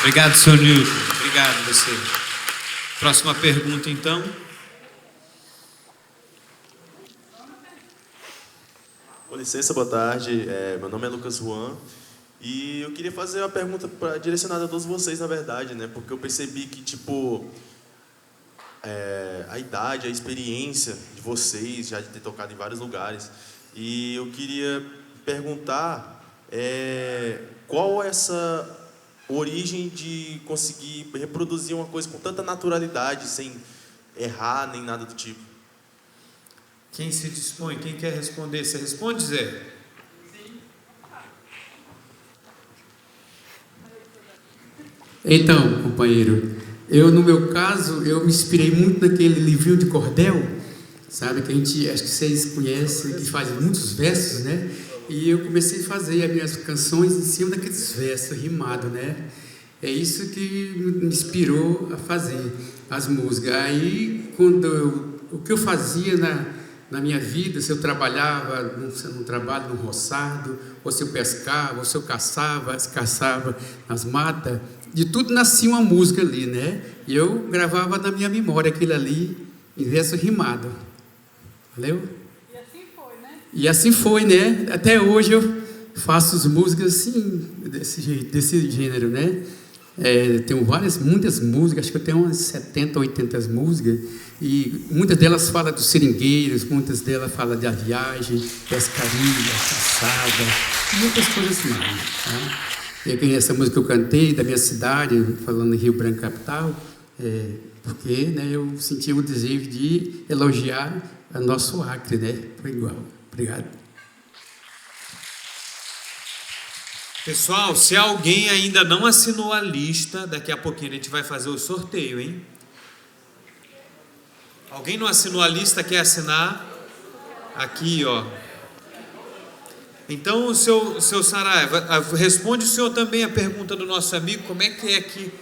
Obrigado, senhor Nilton. Obrigado você. Próxima pergunta, então. Com licença, boa tarde. Meu nome é Lucas Juan. E eu queria fazer uma pergunta direcionada a todos vocês, na verdade, né? Porque eu percebi que, tipo, a idade, a experiência de vocês, já de ter tocado em vários lugares. E eu queria perguntar qual é essa origem de conseguir reproduzir uma coisa com tanta naturalidade, sem errar nem nada do tipo. Quem se dispõe? Quem quer responder? Você responde, Zé? Então, companheiro, no meu caso, eu me inspirei muito naquele livrinho de cordel, sabe, que acho que vocês conhecem, que faz muitos versos, né? E eu comecei a fazer as minhas canções em cima daqueles versos rimados, né? É isso que me inspirou a fazer as músicas. Aí, o que eu fazia na minha vida, se eu trabalhava num trabalho no roçado, ou se eu pescava, ou se eu caçava nas matas, de tudo nascia uma música ali, né? E eu gravava na minha memória aquilo ali, em verso rimado. Valeu? E assim foi, né? Até hoje eu faço as músicas assim, desse gênero, né? Tenho muitas músicas, acho que eu tenho umas 70, 80 músicas, e muitas delas falam dos seringueiros, muitas delas falam da viagem, pescaria, caçada, muitas coisas mais. Tá? E essa música que eu cantei, da minha cidade, falando em Rio Branco capital, porque, né, eu senti o desejo de elogiar o nosso Acre, né? Foi igual. Obrigado. Pessoal, se alguém ainda não assinou a lista, daqui a pouquinho a gente vai fazer o sorteio, hein? Alguém não assinou a lista, quer assinar? Aqui, ó. Então, o seu Saraiva, responde o senhor também a pergunta do nosso amigo, como é que...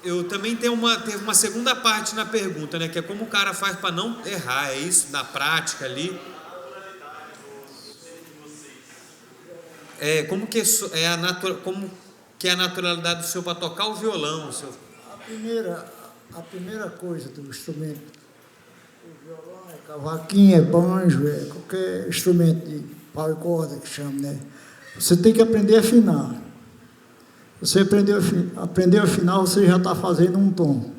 Eu também tenho uma segunda parte na pergunta, né? Que é como o cara faz para não errar, é isso? Na prática ali... Como que é a naturalidade do senhor para tocar o violão? Senhor? A primeira coisa do instrumento, o violão é cavaquinho, é banjo, é qualquer instrumento de pau e corda que chama, né? Você tem que aprender a afinar. Você aprender a afinar, você já está fazendo um tom.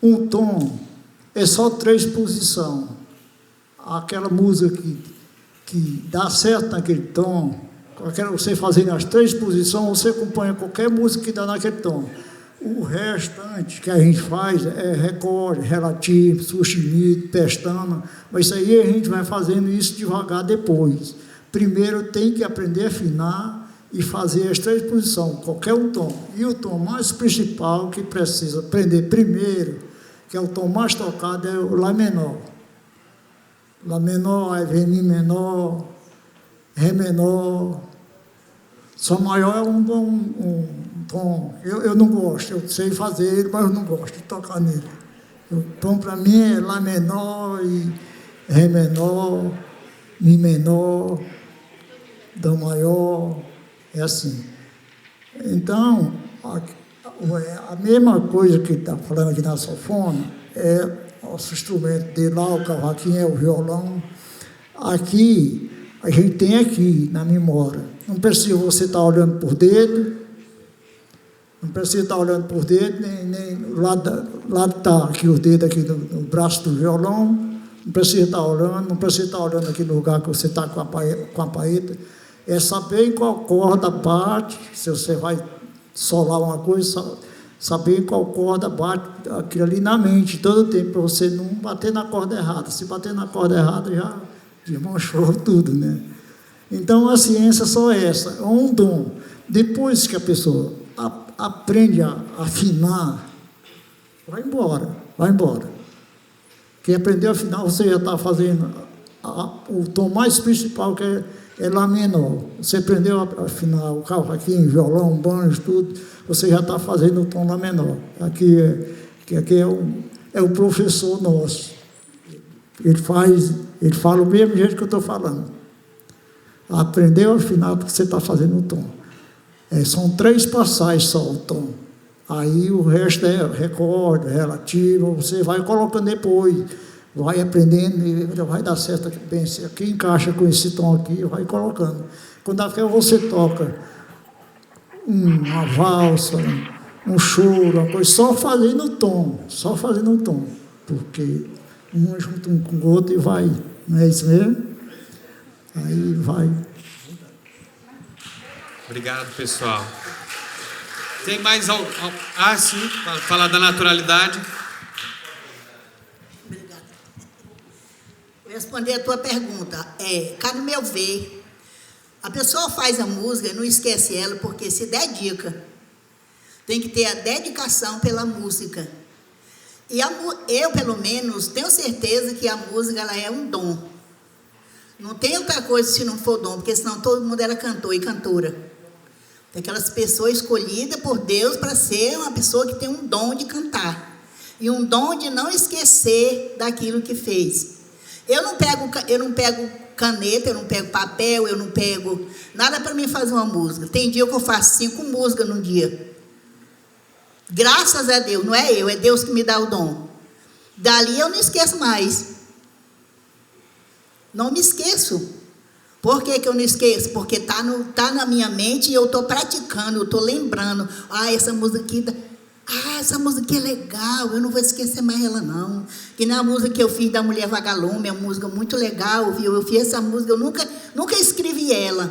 Um tom é só 3 posições. Aquela música que dá certo naquele tom, você fazendo as 3 posições, você acompanha qualquer música que dá naquele tom. O restante que a gente faz é recorde, relativo, sustenido, pestana, mas isso aí a gente vai fazendo isso devagar depois. Primeiro tem que aprender a afinar e fazer as 3 posições, qualquer um tom. E o tom mais principal que precisa aprender primeiro, que é o tom mais tocado, é o Lá menor. Lá menor, aí vem Mi menor, Ré menor. Sol maior é um tom. Eu não gosto, eu sei fazer ele, mas eu não gosto de tocar nele. O tom para mim é Lá menor e Ré menor, Mi menor, Dó maior, é assim. Então, a mesma coisa que está falando aqui na sanfona é nosso instrumento dele lá, o cavaquinho, é o violão. Aqui, a gente tem aqui na memória. Não precisa você estar olhando por dedo, não precisa estar olhando por dedo, nem lá está aqui o dedo aqui no braço do violão, não precisa estar olhando, não precisa estar olhando aqui no lugar que você está com a paeta. É saber em qual corda bate, se você vai solar uma coisa, saber em qual corda bate aquilo ali na mente todo o tempo, para você não bater na corda errada. Se bater na corda errada, já desmanchou tudo, né? Então, a ciência só é essa, é um dom. Depois que a pessoa aprende a afinar, vai embora, vai embora. Quem aprendeu a afinar, você já está fazendo o tom mais principal, que é Lá menor. Você aprendeu a afinar o cavaquinho, violão, banjo, tudo, você já está fazendo o tom Lá menor. Aqui é o professor nosso. Ele fala o mesmo jeito que eu estou falando. Aprendeu a afinar porque você está fazendo o tom. São 3 passagens só o tom. Aí o resto é recorde, relativo, você vai colocando depois, vai aprendendo e vai dar certo. Bem, aqui encaixa com esse tom aqui, vai colocando. Quando você toca uma valsa, um choro, uma coisa, só fazendo o tom, porque um junto um com o outro e vai, não é isso mesmo? Aí vai. Obrigado, pessoal. Tem mais algo? Ah, sim, para falar da naturalidade. Obrigada. Vou responder a tua pergunta. Cara, no meu ver, a pessoa faz a música e não esquece ela porque se dedica. Tem que ter a dedicação pela música. E eu, pelo menos, tenho certeza que a música ela é um dom. Não tem outra coisa se não for dom, porque senão todo mundo era cantor e cantora. Tem aquelas pessoas escolhidas por Deus para ser uma pessoa que tem um dom de cantar. E um dom de não esquecer daquilo que fez. Eu não pego caneta, eu não pego papel, eu não pego nada para mim fazer uma música. Tem dia que eu faço 5 músicas num dia. Graças a Deus, não é eu, é Deus que me dá o dom. Dali eu não esqueço mais. Não me esqueço. Por que eu não esqueço? Porque está na minha mente e eu estou praticando, eu estou lembrando. Essa música aqui, essa música aqui é legal, eu não vou esquecer mais ela não. Que na música que eu fiz da Mulher Vagalume, é uma música muito legal, viu? Eu fiz essa música, eu nunca escrevi ela.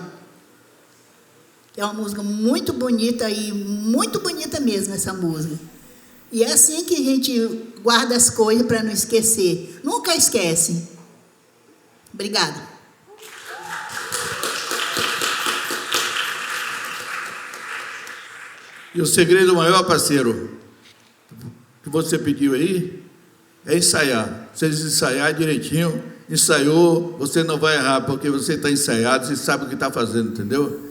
É uma música muito bonita e muito bonita mesmo essa música. E é assim que a gente guarda as coisas para não esquecer. Nunca esquece. Obrigada. E o segredo maior, parceiro, que você pediu aí, é ensaiar. Você ensaiar direitinho, ensaiou, você não vai errar, porque você está ensaiado, você sabe o que está fazendo, entendeu?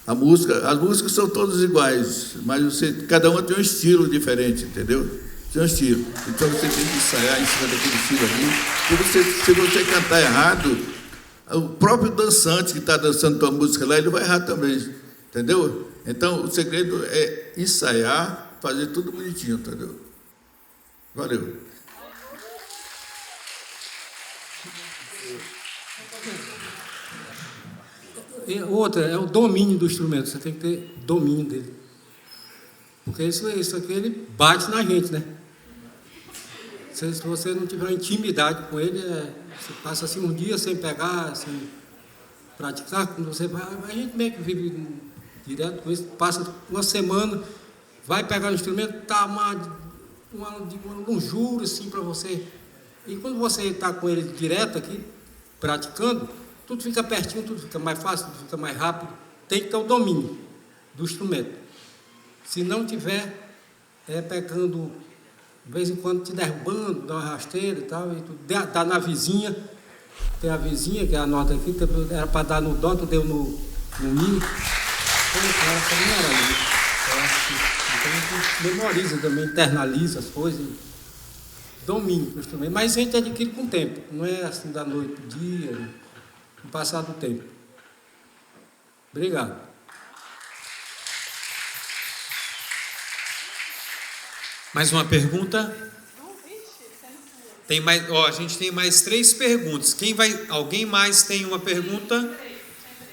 As músicas são todas iguais, mas cada uma tem um estilo diferente, entendeu? Tem um estilo. Então você tem que ensaiar em cima daquele estilo ali. Se você cantar errado, o próprio dançante que está dançando tua música lá, ele vai errar também, entendeu? Então o segredo é ensaiar, fazer tudo bonitinho, entendeu? Valeu. E outra, é o domínio do instrumento, você tem que ter domínio dele. Porque isso aqui, ele bate na gente, né? Se você não tiver intimidade com ele, você passa assim um dia sem pegar, sem praticar, quando você vai, a gente meio que vive direto com isso, passa uma semana, vai pegar o instrumento, está um juro assim para você. E quando você está com ele direto aqui, praticando, tudo fica pertinho, tudo fica mais fácil, tudo fica mais rápido. Tem que ter o domínio do instrumento. Se não tiver, pegando, de vez em quando, te derrubando, dá uma rasteira e tal, e tu dá na vizinha. Tem a vizinha, que é a nota aqui, era para dar no dó, tu deu no mi. Então a gente memoriza também, internaliza as coisas, domínio do instrumento. Mas a gente adquire com o tempo, não é assim da noite para o dia, no passar do tempo. Obrigado. Mais uma pergunta? Tem mais, a gente tem mais 3 perguntas. Alguém mais tem uma pergunta?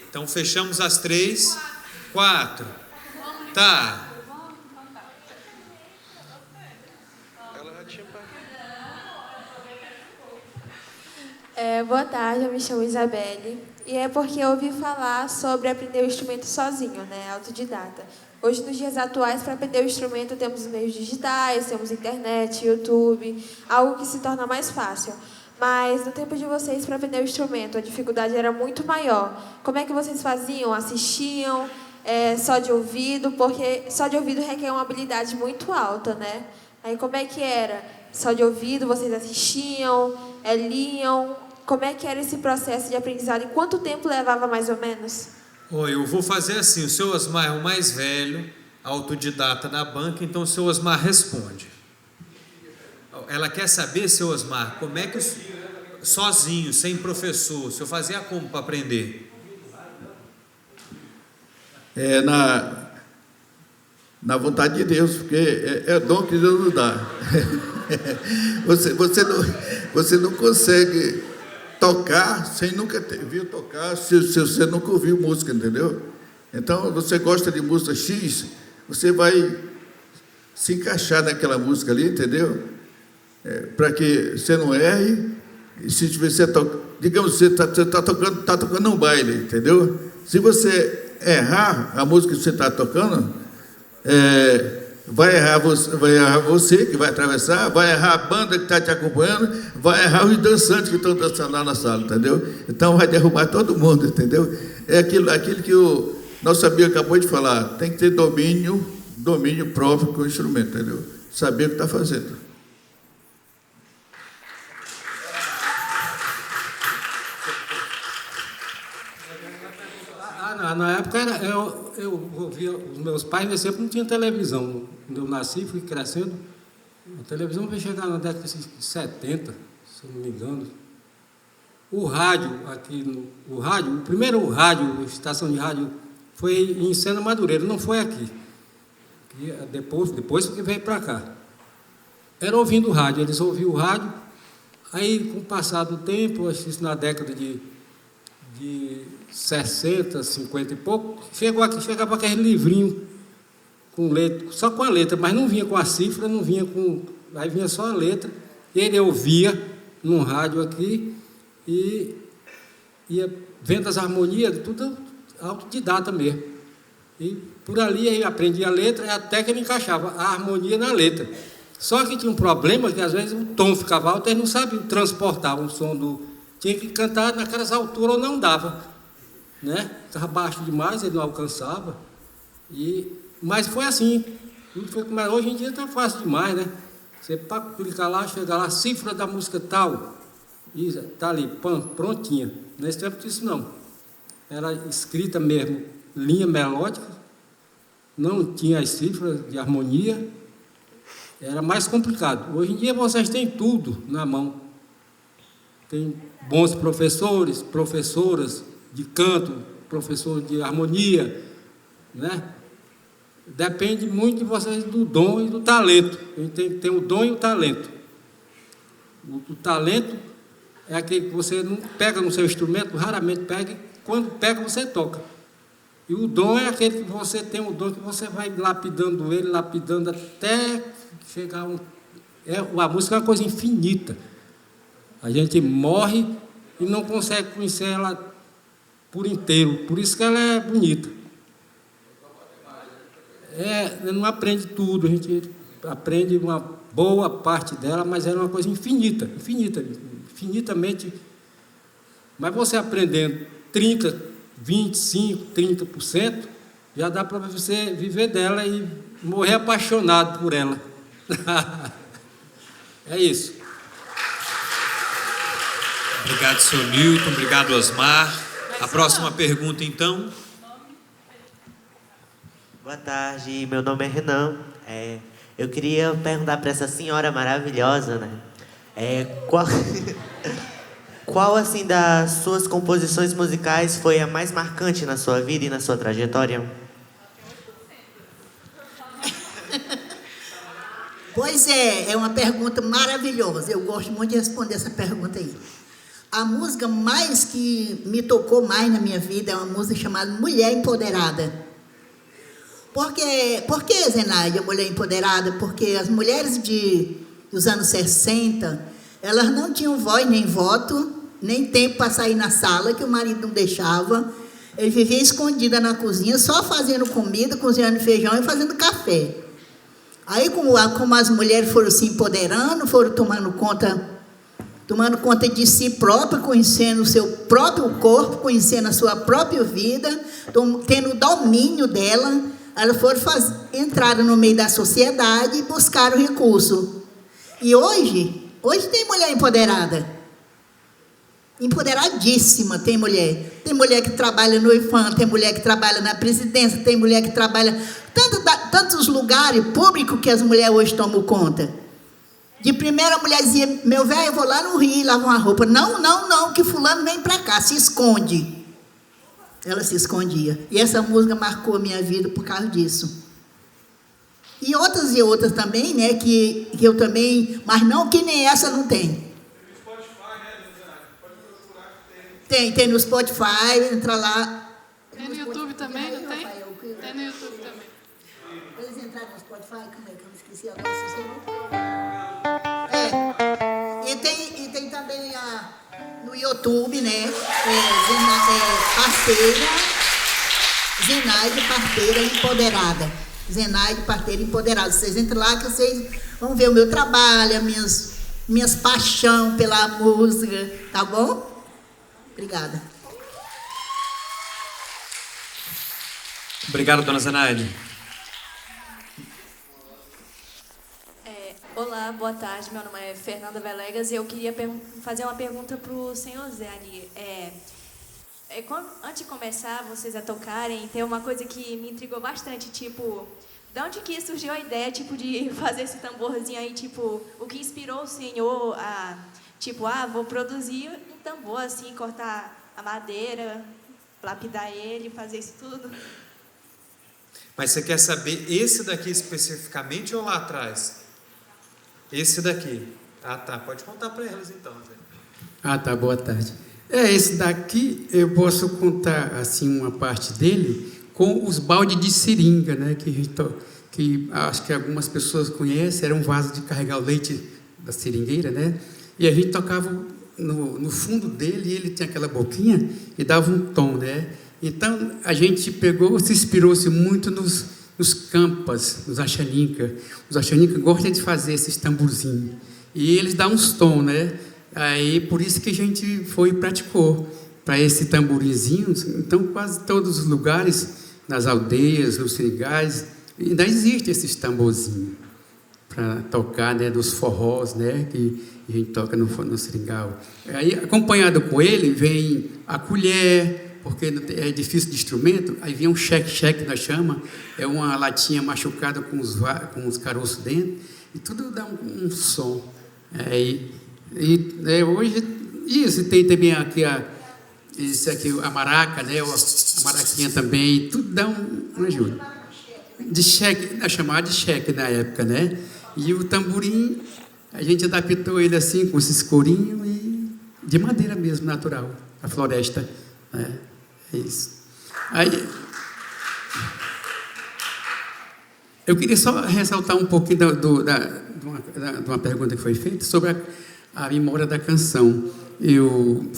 Então fechamos as 3. 4. Tá. Boa tarde, eu me chamo Isabelle. E é porque eu ouvi falar sobre aprender o instrumento sozinho, né? Autodidata. Hoje, nos dias atuais, para aprender o instrumento, temos meios digitais, temos internet, YouTube, algo que se torna mais fácil. Mas, no tempo de vocês, para aprender o instrumento, a dificuldade era muito maior. Como é que vocês faziam? Assistiam? Só de ouvido? Porque só de ouvido requer uma habilidade muito alta, né? Aí, como é que era? Só de ouvido, vocês assistiam? Liam? Como é que era esse processo de aprendizado? E quanto tempo levava, mais ou menos? Eu vou fazer assim, o seu Osmar é o mais velho, autodidata da banca, então o seu Osmar responde. Ela quer saber, seu Osmar, como é que sozinho, sem professor, o senhor fazia como para aprender? Na vontade de Deus, porque é dom que Deus nos dá. Você não consegue tocar sem nunca ter viu tocar, se você nunca ouviu música, entendeu? Então, você gosta de música X, você vai se encaixar naquela música ali, entendeu? Para que você não erre, e se você digamos, você está tocando um baile, entendeu? Se você errar a música que você está tocando, vai errar você que vai atravessar, vai errar a banda que está te acompanhando, vai errar os dançantes que estão dançando lá na sala, entendeu? Então vai derrubar todo mundo, entendeu? É aquilo que o nosso amigo acabou de falar, tem que ter domínio próprio com o instrumento, entendeu? Saber o que está fazendo. Na época, eu ouvia, os meus pais sempre não tinham televisão. Quando eu nasci, fui crescendo, a televisão veio chegar na década de 70, se eu não me engano. O rádio, o primeiro rádio, estação de rádio, foi em Sena Madureira, não foi aqui. Depois que veio para cá. Era ouvindo o rádio, eles ouviam o rádio, aí com o passar do tempo, acho que isso na década de 60, 50 e pouco, chegava aquele livrinho com letra, só com a letra, mas não vinha com a cifra, aí vinha só a letra, e ele ouvia num rádio aqui, e ia vendo as harmonias, tudo autodidata mesmo. E por ali ele aprendia a letra, até que ele encaixava a harmonia na letra. Só que tinha um problema, que às vezes o tom ficava alto, ele não sabia transportar o som do... Tinha que cantar naquelas alturas ou não dava, né? Estava baixo demais, ele não alcançava. Mas foi assim. Hoje em dia está fácil demais, né? Você para clicar lá, chega lá, cifra da música tal, e está ali, prontinha. Nesse tempo disso não. Era escrita mesmo, linha melódica, não tinha as cifras de harmonia, era mais complicado. Hoje em dia vocês têm tudo na mão. Tem bons professores, professoras de canto, professor de harmonia, né? Depende muito de vocês, do dom e do talento. A gente tem que ter o dom e o talento. O talento é aquele que você não pega no seu instrumento, raramente pega, e quando pega você toca. E o dom é aquele que você tem o dom que você vai lapidando ele, lapidando até chegar a música é uma coisa infinita. A gente morre e não consegue conhecer ela por inteiro. Por isso que ela é bonita. não aprende tudo, a gente aprende uma boa parte dela, mas era uma coisa infinitamente. Mas você aprendendo 30, 25, 30%, já dá para você viver dela e morrer apaixonado por ela. É isso. Obrigado, seu Newton. Obrigado, Osmar. A próxima pergunta, então. Boa tarde, meu nome é Renan. Eu queria perguntar para essa senhora maravilhosa, né? Qual, assim, das suas composições musicais foi a mais marcante na sua vida e na sua trajetória? Pois é uma pergunta maravilhosa. Eu gosto muito de responder essa pergunta aí. A música mais que me tocou mais na minha vida é uma música chamada Mulher Empoderada. Por que, Zenaide, a Mulher Empoderada? Porque as mulheres dos anos 60, elas não tinham voz nem voto, nem tempo para sair na sala, que o marido não deixava. Ele vivia escondida na cozinha, só fazendo comida, cozinhando feijão e fazendo café. Aí, como as mulheres foram se empoderando, foram tomando conta de si própria, conhecendo o seu próprio corpo, conhecendo a sua própria vida, tendo domínio dela, elas foram entraram no meio da sociedade e buscaram recurso. E hoje tem mulher empoderada. Empoderadíssima tem mulher. Tem mulher que trabalha no IFAM, tem mulher que trabalha na presidência, tem mulher que trabalha... Tantos lugares públicos que as mulheres hoje tomam conta. De primeira, a mulher dizia, meu velho, eu vou lá no Rio lavar uma roupa. Não, que fulano vem para cá, se esconde. Ela se escondia. E essa música marcou a minha vida por causa disso. E outras também, né, que eu também... Mas não que nem essa não tem. Tem no Spotify, entra lá. Tem no YouTube também, não tem? Tem no YouTube também. Eles entraram no Spotify, como é que eu me esqueci agora? E tem também no YouTube, né? Zenaide Parteira Empoderada. Zenaide Parteira Empoderada. Vocês entram lá que vocês vão ver o meu trabalho, minhas paixões pela música, tá bom? Obrigada. Obrigado, dona Zenaide. Olá, boa tarde. Meu nome é Fernanda Velegas e eu queria fazer uma pergunta para o senhor Zé ali. Antes de começar, vocês a tocarem, tem uma coisa que me intrigou bastante, tipo, de onde que surgiu a ideia, tipo, de fazer esse tamborzinho aí, tipo, o que inspirou o senhor a, tipo, vou produzir um tambor, assim, cortar a madeira, lapidar ele, fazer isso tudo? Mas você quer saber esse daqui especificamente ou lá atrás? Esse daqui. Ah, tá. Pode contar para elas, então. Ah, tá. Boa tarde. Esse daqui eu posso contar, assim, uma parte dele com os baldes de seringa, né? Que acho que algumas pessoas conhecem. Era um vaso de carregar o leite da seringueira, né? E a gente tocava no fundo dele e ele tinha aquela boquinha e dava um tom, né? Então, a gente se inspirou-se muito nos campas, nos achaninca. Os achaninca gostam de fazer esses tamborzinhos. E eles dão uns tons, né? Aí, por isso que a gente foi e praticou para esse tamborinzinho. Então, quase todos os lugares, nas aldeias, nos seringais, ainda existem esses tamborzinhos para tocar, né? Dos forrós, né? Que a gente toca no seringal. Aí, acompanhado com ele, vem a colher, porque é difícil de instrumento, aí vem um cheque, nós chama, é uma latinha machucada com os caroços dentro, e tudo dá um som. Hoje, isso, tem também aqui a maraca, né, a maraquinha também, tudo dá uma ajuda. De cheque, chamada de cheque na época, né? E o tamborim, a gente adaptou ele assim, com esses corinhos, e de madeira mesmo, natural, a floresta, né? É isso. Aí, eu queria só ressaltar um pouquinho de uma pergunta que foi feita sobre a memória da canção.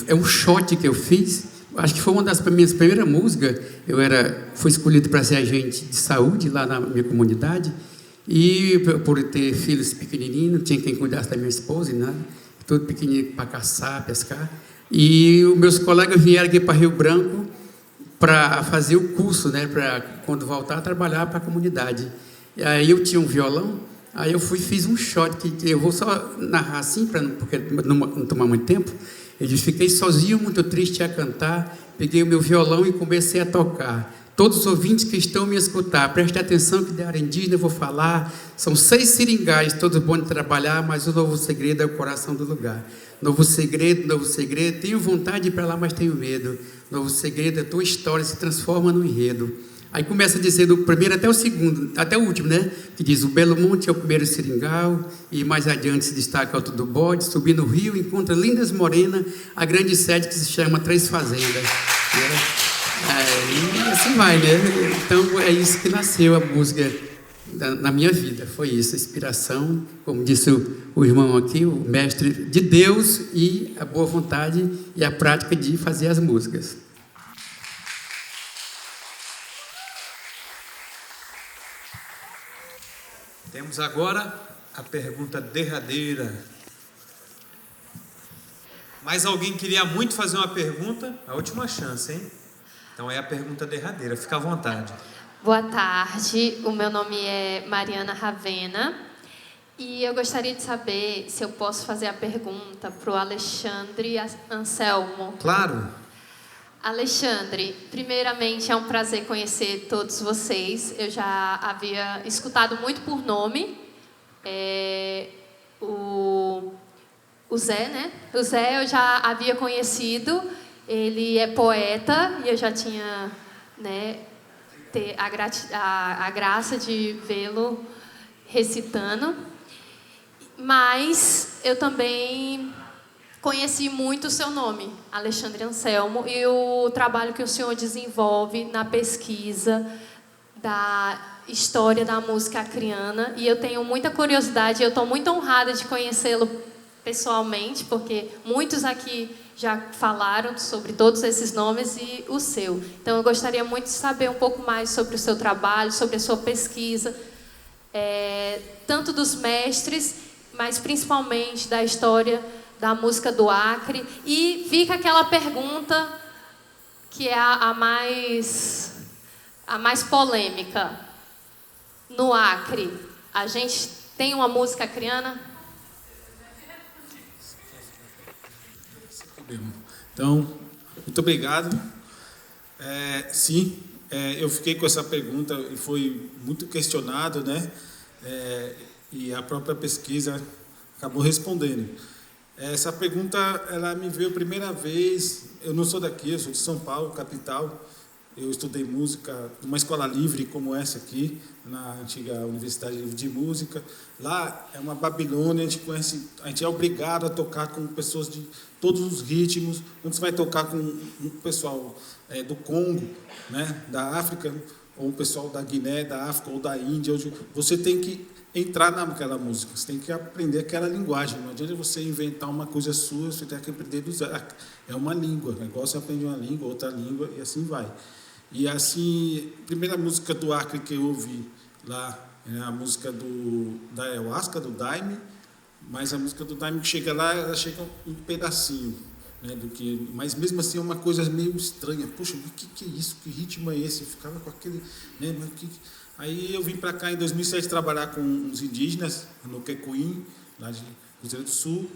É um shot que eu fiz, acho que foi uma das minhas primeiras músicas. Fui escolhido para ser agente de saúde lá na minha comunidade. E por ter filhos pequenininhos, não tinha quem cuidasse da minha esposa e nada. Tudo pequenininho para caçar, pescar. E os meus colegas vieram aqui para Rio Branco para fazer o curso, né? Para quando voltar a trabalhar para a comunidade. E aí eu tinha um violão. Aí eu fiz um shot, que eu vou só narrar assim, porque não tomar muito tempo. Eu disse, fiquei sozinho, muito triste a cantar, peguei o meu violão e comecei a tocar. Todos os ouvintes que estão me escutar, prestem atenção que de área indígena eu vou falar. São 6 seringais, todos bons de trabalhar, mas o novo segredo é o coração do lugar. Novo segredo, tenho vontade de ir para lá, mas tenho medo. Novo segredo, a tua história se transforma no enredo. Aí começa a dizer do primeiro até o segundo, até o último, né? Que diz, o Belo Monte é o primeiro seringal, e mais adiante se destaca Alto do Bode, subindo o rio, encontra lindas morenas, a grande sede que se chama Três Fazendas. E assim vai, né? Então é isso que nasceu a música na minha vida, foi isso, a inspiração, como disse o irmão aqui, o mestre de Deus e a boa vontade e a prática de fazer as músicas. Temos agora a pergunta derradeira. Mais alguém queria muito fazer uma pergunta? A última chance, hein? Então é a pergunta derradeira, fica à vontade. Boa tarde, o meu nome é Mariana Ravena e eu gostaria de saber se eu posso fazer a pergunta para o Alexandre Anselmo. Claro. Alexandre, primeiramente é um prazer conhecer todos vocês. Eu já havia escutado muito por nome o Zé, né? O Zé eu já havia conhecido, ele é poeta e eu já tinha, né, ter a graça de vê-lo recitando. Mas eu também conheci muito o seu nome, Alexandre Anselmo, e o trabalho que o senhor desenvolve na pesquisa da história da música acriana. E eu tenho muita curiosidade, eu estou muito honrada de conhecê-lo pessoalmente, porque muitos aqui já falaram sobre todos esses nomes e o seu. Então, eu gostaria muito de saber um pouco mais sobre o seu trabalho, sobre a sua pesquisa, tanto dos mestres, mas principalmente da história da música do Acre. E fica aquela pergunta que é a mais polêmica. No Acre, a gente tem uma música acriana? Então, muito obrigado. Sim, eu fiquei com essa pergunta e foi muito questionado, né? E a própria pesquisa acabou respondendo. Essa pergunta, ela me veio a primeira vez. Eu não sou daqui, eu sou de São Paulo, capital. Eu estudei música numa escola livre como essa aqui, na antiga Universidade Livre de Música. Lá é uma Babilônia, a gente é obrigado a tocar com pessoas de todos os ritmos. Quando você vai tocar com o pessoal do Congo, né, da África, ou o pessoal da Guiné, da África ou da Índia, você tem que entrar naquela música, você tem que aprender aquela linguagem. Não adianta você inventar uma coisa sua, você tem que aprender do zero. É uma língua, é igual você aprende uma língua, outra língua, e assim vai. E assim, a primeira música do Acre que eu ouvi lá é a música da Ayahuasca, do Daime, mas a música do Daime que chega lá, ela chega um pedacinho, né, mas mesmo assim é uma coisa meio estranha. Puxa, o que é isso? Que ritmo é esse? Eu ficava com aquele... Né, Aí eu vim para cá em 2007 trabalhar com uns indígenas, no Quecuim, lá de Cruzeiro do Sul,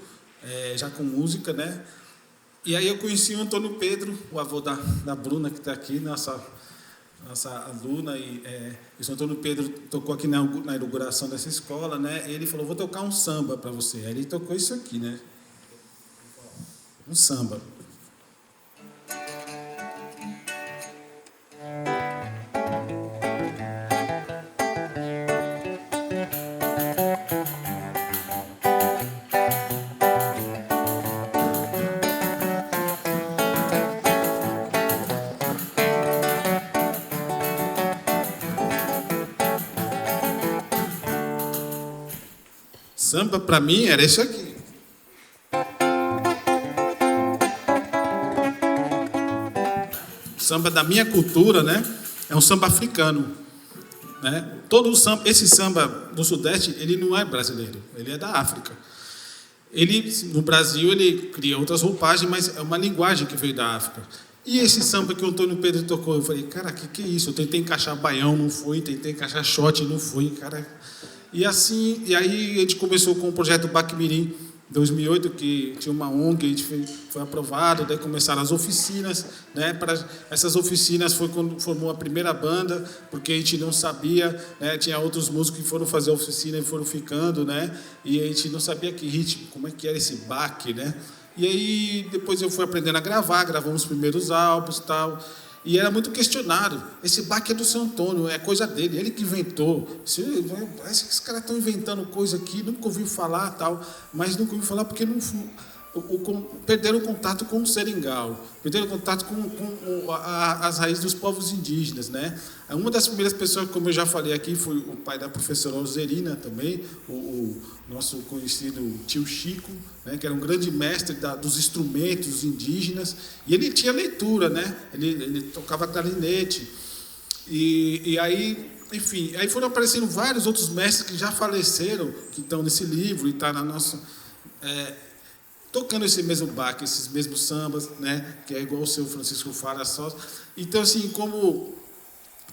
já com música, né? E aí eu conheci o Antônio Pedro, o avô da Bruna, que está aqui, nossa aluna. E o Antônio Pedro tocou aqui na inauguração dessa escola, né? E ele falou, vou tocar um samba para você. Aí ele tocou isso aqui, né? Um samba. Samba, para mim, era isso aqui. samba da minha cultura, né? É um samba africano, né? Todo o samba, esse samba do Sudeste, ele não é brasileiro, ele é da África. Ele, no Brasil, ele cria outras roupagens, mas é uma linguagem que veio da África. E esse samba que o Antônio Pedro tocou, eu falei, cara, que é isso? Eu tentei encaixar baião, não foi, tentei encaixar shot, não foi, cara. E assim, e aí a gente começou com o projeto Baquimirim, em 2008, que tinha uma ONG, a gente foi aprovado, daí começaram as oficinas, né? Para essas oficinas foi quando formou a primeira banda, porque a gente não sabia, né? Tinha outros músicos que foram fazer a oficina e foram ficando, né? E a gente não sabia que ritmo, como é que era esse baque, né? E aí depois eu fui aprendendo a gravar, gravamos os primeiros álbuns e tal. E era muito questionado. Esse baque é do seu Antônio, é coisa dele, ele que inventou. Parece que esses caras estão inventando coisa aqui, nunca ouviu falar tal, mas nunca ouviu falar porque não perderam o contato com o seringal, perderam o contato com as raízes dos povos indígenas, né? Uma das primeiras pessoas, como eu já falei aqui, foi o pai da professora Alzerina também, o nosso conhecido tio Chico, né, que era um grande mestre dos instrumentos indígenas, e ele tinha leitura, né? Ele tocava clarinete, e aí, enfim, aí foram aparecendo vários outros mestres que já faleceram, que estão nesse livro e está na nossa... tocando esse mesmo baque, esses mesmos sambas, né, que é igual o seu Francisco fala só. Então, assim,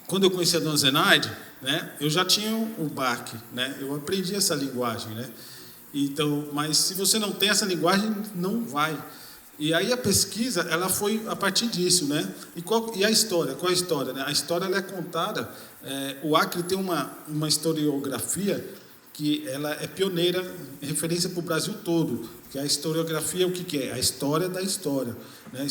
quando eu conheci a Dona Zenaide, né, eu já tinha o baque, né, eu aprendi essa linguagem, né. Então, mas se você não tem essa linguagem, não vai. E aí a pesquisa, ela foi a partir disso, né. E a história? Qual é a história, né? A história ela é contada. O Acre tem uma historiografia que ela é pioneira, referência para o Brasil todo, que a historiografia, o que é? A história da história, né?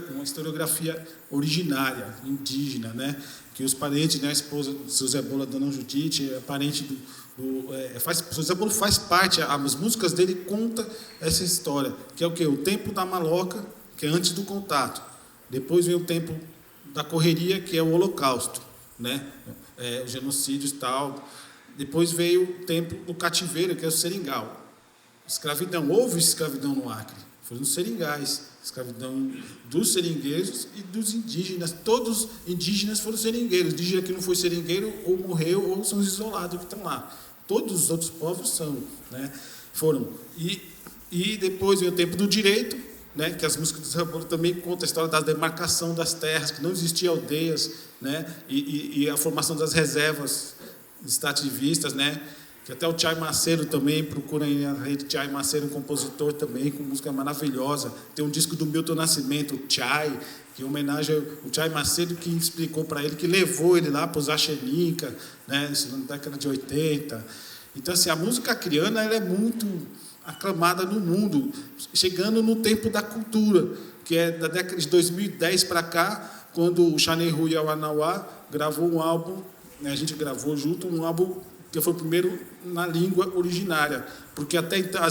Uma historiografia originária, indígena, né? Que os parentes, né? A esposa do seu Zé Bola, Dona Judite, é parente o seu Zé Bola faz parte, as músicas dele contam essa história, que é o quê? O tempo da maloca, que é antes do contato. Depois vem o tempo da correria, que é o Holocausto, né? Os genocídios e tal. Depois veio o tempo do cativeiro, que é o seringal. Escravidão. Houve escravidão no Acre. Foram os seringais. Escravidão dos seringueiros e dos indígenas. Todos os indígenas foram seringueiros. Indígena que não foi seringueiro ou morreu ou são os isolados que estão lá. Todos os outros povos são, né? Foram. E depois veio o tempo do direito, né? Que as músicas do Zé Bola também contam a história da demarcação das terras, que não existia aldeias, né? E a formação das reservas extrativistas, né? Que até o Chay Macedo também, procurem na rede Chay Macedo, um compositor também, com música maravilhosa. Tem um disco do Milton Nascimento, o Chay, que homenagem ao Chay Macedo, que explicou para ele, que levou ele lá para os Axenica, né? Isso na década de 80. Então, assim, a música acriana ela é muito aclamada no mundo, chegando no tempo da cultura, que é da década de 2010 para cá, quando o Xaneru e a Wanawá gravou um álbum, né? A gente gravou junto um álbum que foi o primeiro na língua originária, porque até então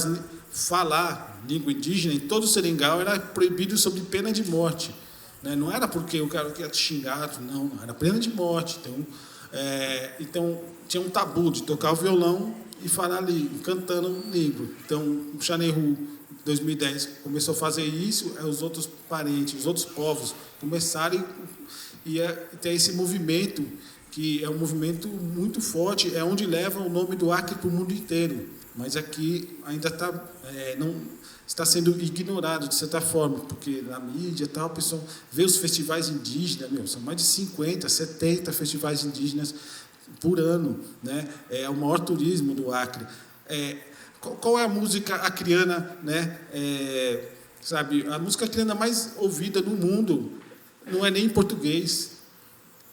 falar língua indígena em todo o seringal era proibido sob pena de morte, né? Não era porque o cara queria te xingar, não, era pena de morte. Então tinha um tabu de tocar o violão e falar cantando língua. Então o Xaneru, em 2010, começou a fazer isso, os outros parentes, os outros povos começaram e tem esse movimento, que é um movimento muito forte, é onde leva o nome do Acre para o mundo inteiro. Mas aqui ainda está sendo ignorado, de certa forma, porque na mídia tal, o pessoal vê os festivais indígenas, são mais de 50, 70 festivais indígenas por ano, né? É o maior turismo do Acre. Qual é a música acriana, né? Sabe, a música acriana mais ouvida no mundo não é nem em português,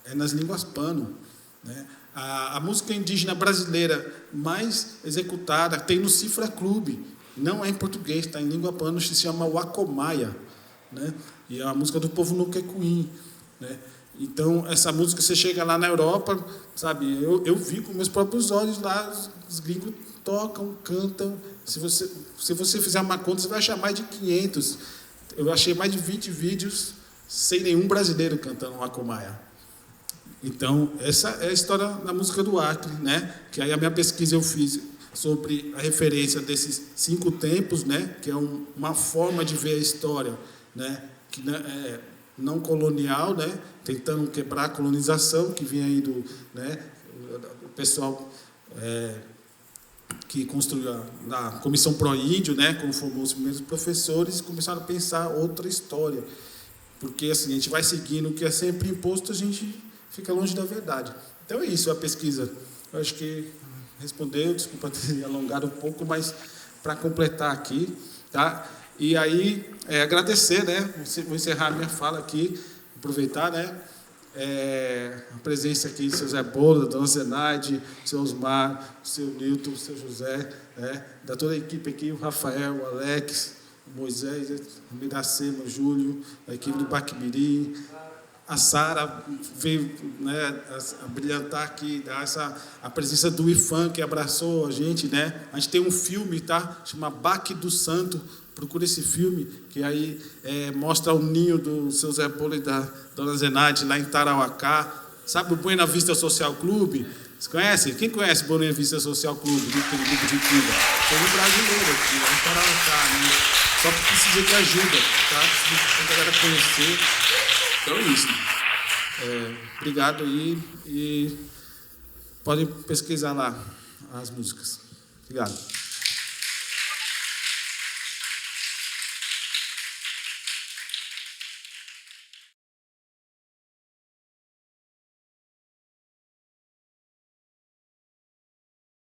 é nas línguas pano, né? A música indígena brasileira mais executada tem no Cifra Clube, não é em português, está em língua pano, se chama Wacomaia, né? E é a música do povo Nuquecuim, né? Então, essa música, você chega lá na Europa, sabe, eu vi com meus próprios olhos lá, os gringos tocam, cantam. Se você fizer uma conta, você vai achar mais de 500. Eu achei mais de 20 vídeos sem nenhum brasileiro cantando Wacomaia. Então, essa é a história da música do Acre, né? Que aí a minha pesquisa eu fiz sobre a referência desses 5 tempos, né? Que é uma forma de ver a história, né? Que não colonial, né? Tentando quebrar a colonização que vinha aí do, né? O pessoal que construiu a Comissão Pró-Índio, né? Como formou os primeiros professores, e começaram a pensar outra história. Porque assim, a gente vai seguindo o que é sempre imposto, a gente fica longe da verdade. Então é isso, a pesquisa. Eu acho que respondeu, desculpa ter alongado um pouco, mas para completar aqui, tá? E aí, agradecer, né? Vou encerrar a minha fala aqui, aproveitar, né? A presença aqui do seu Zé Bolo, da dona Zenaide, do seu Osmar, do seu Nilton, do seu José, né? Da toda a equipe aqui, o Rafael, o Alex, o Moisés, o Miracema, o Júlio, a equipe do Baquimiri, a Sara veio, né, a brilhantar aqui, dar a presença do IFAM, que abraçou a gente, né? A gente tem um filme, tá? Chama Baque do Santo. Procura esse filme, que aí mostra o ninho do seu Zé Bolo e da dona Zenaide, lá em Tarauacá. Sabe o Buena Vista Social Clube? Vocês conhecem? Quem conhece o Buena Vista Social Clube? Aquele grupo de Cuba? Tem um brasileiro aqui, lá em Tarauacá, né? Só que precisa de ajuda, tá? Precisa a galera conhecer. Então é isso. Obrigado aí e podem pesquisar lá as músicas. Obrigado.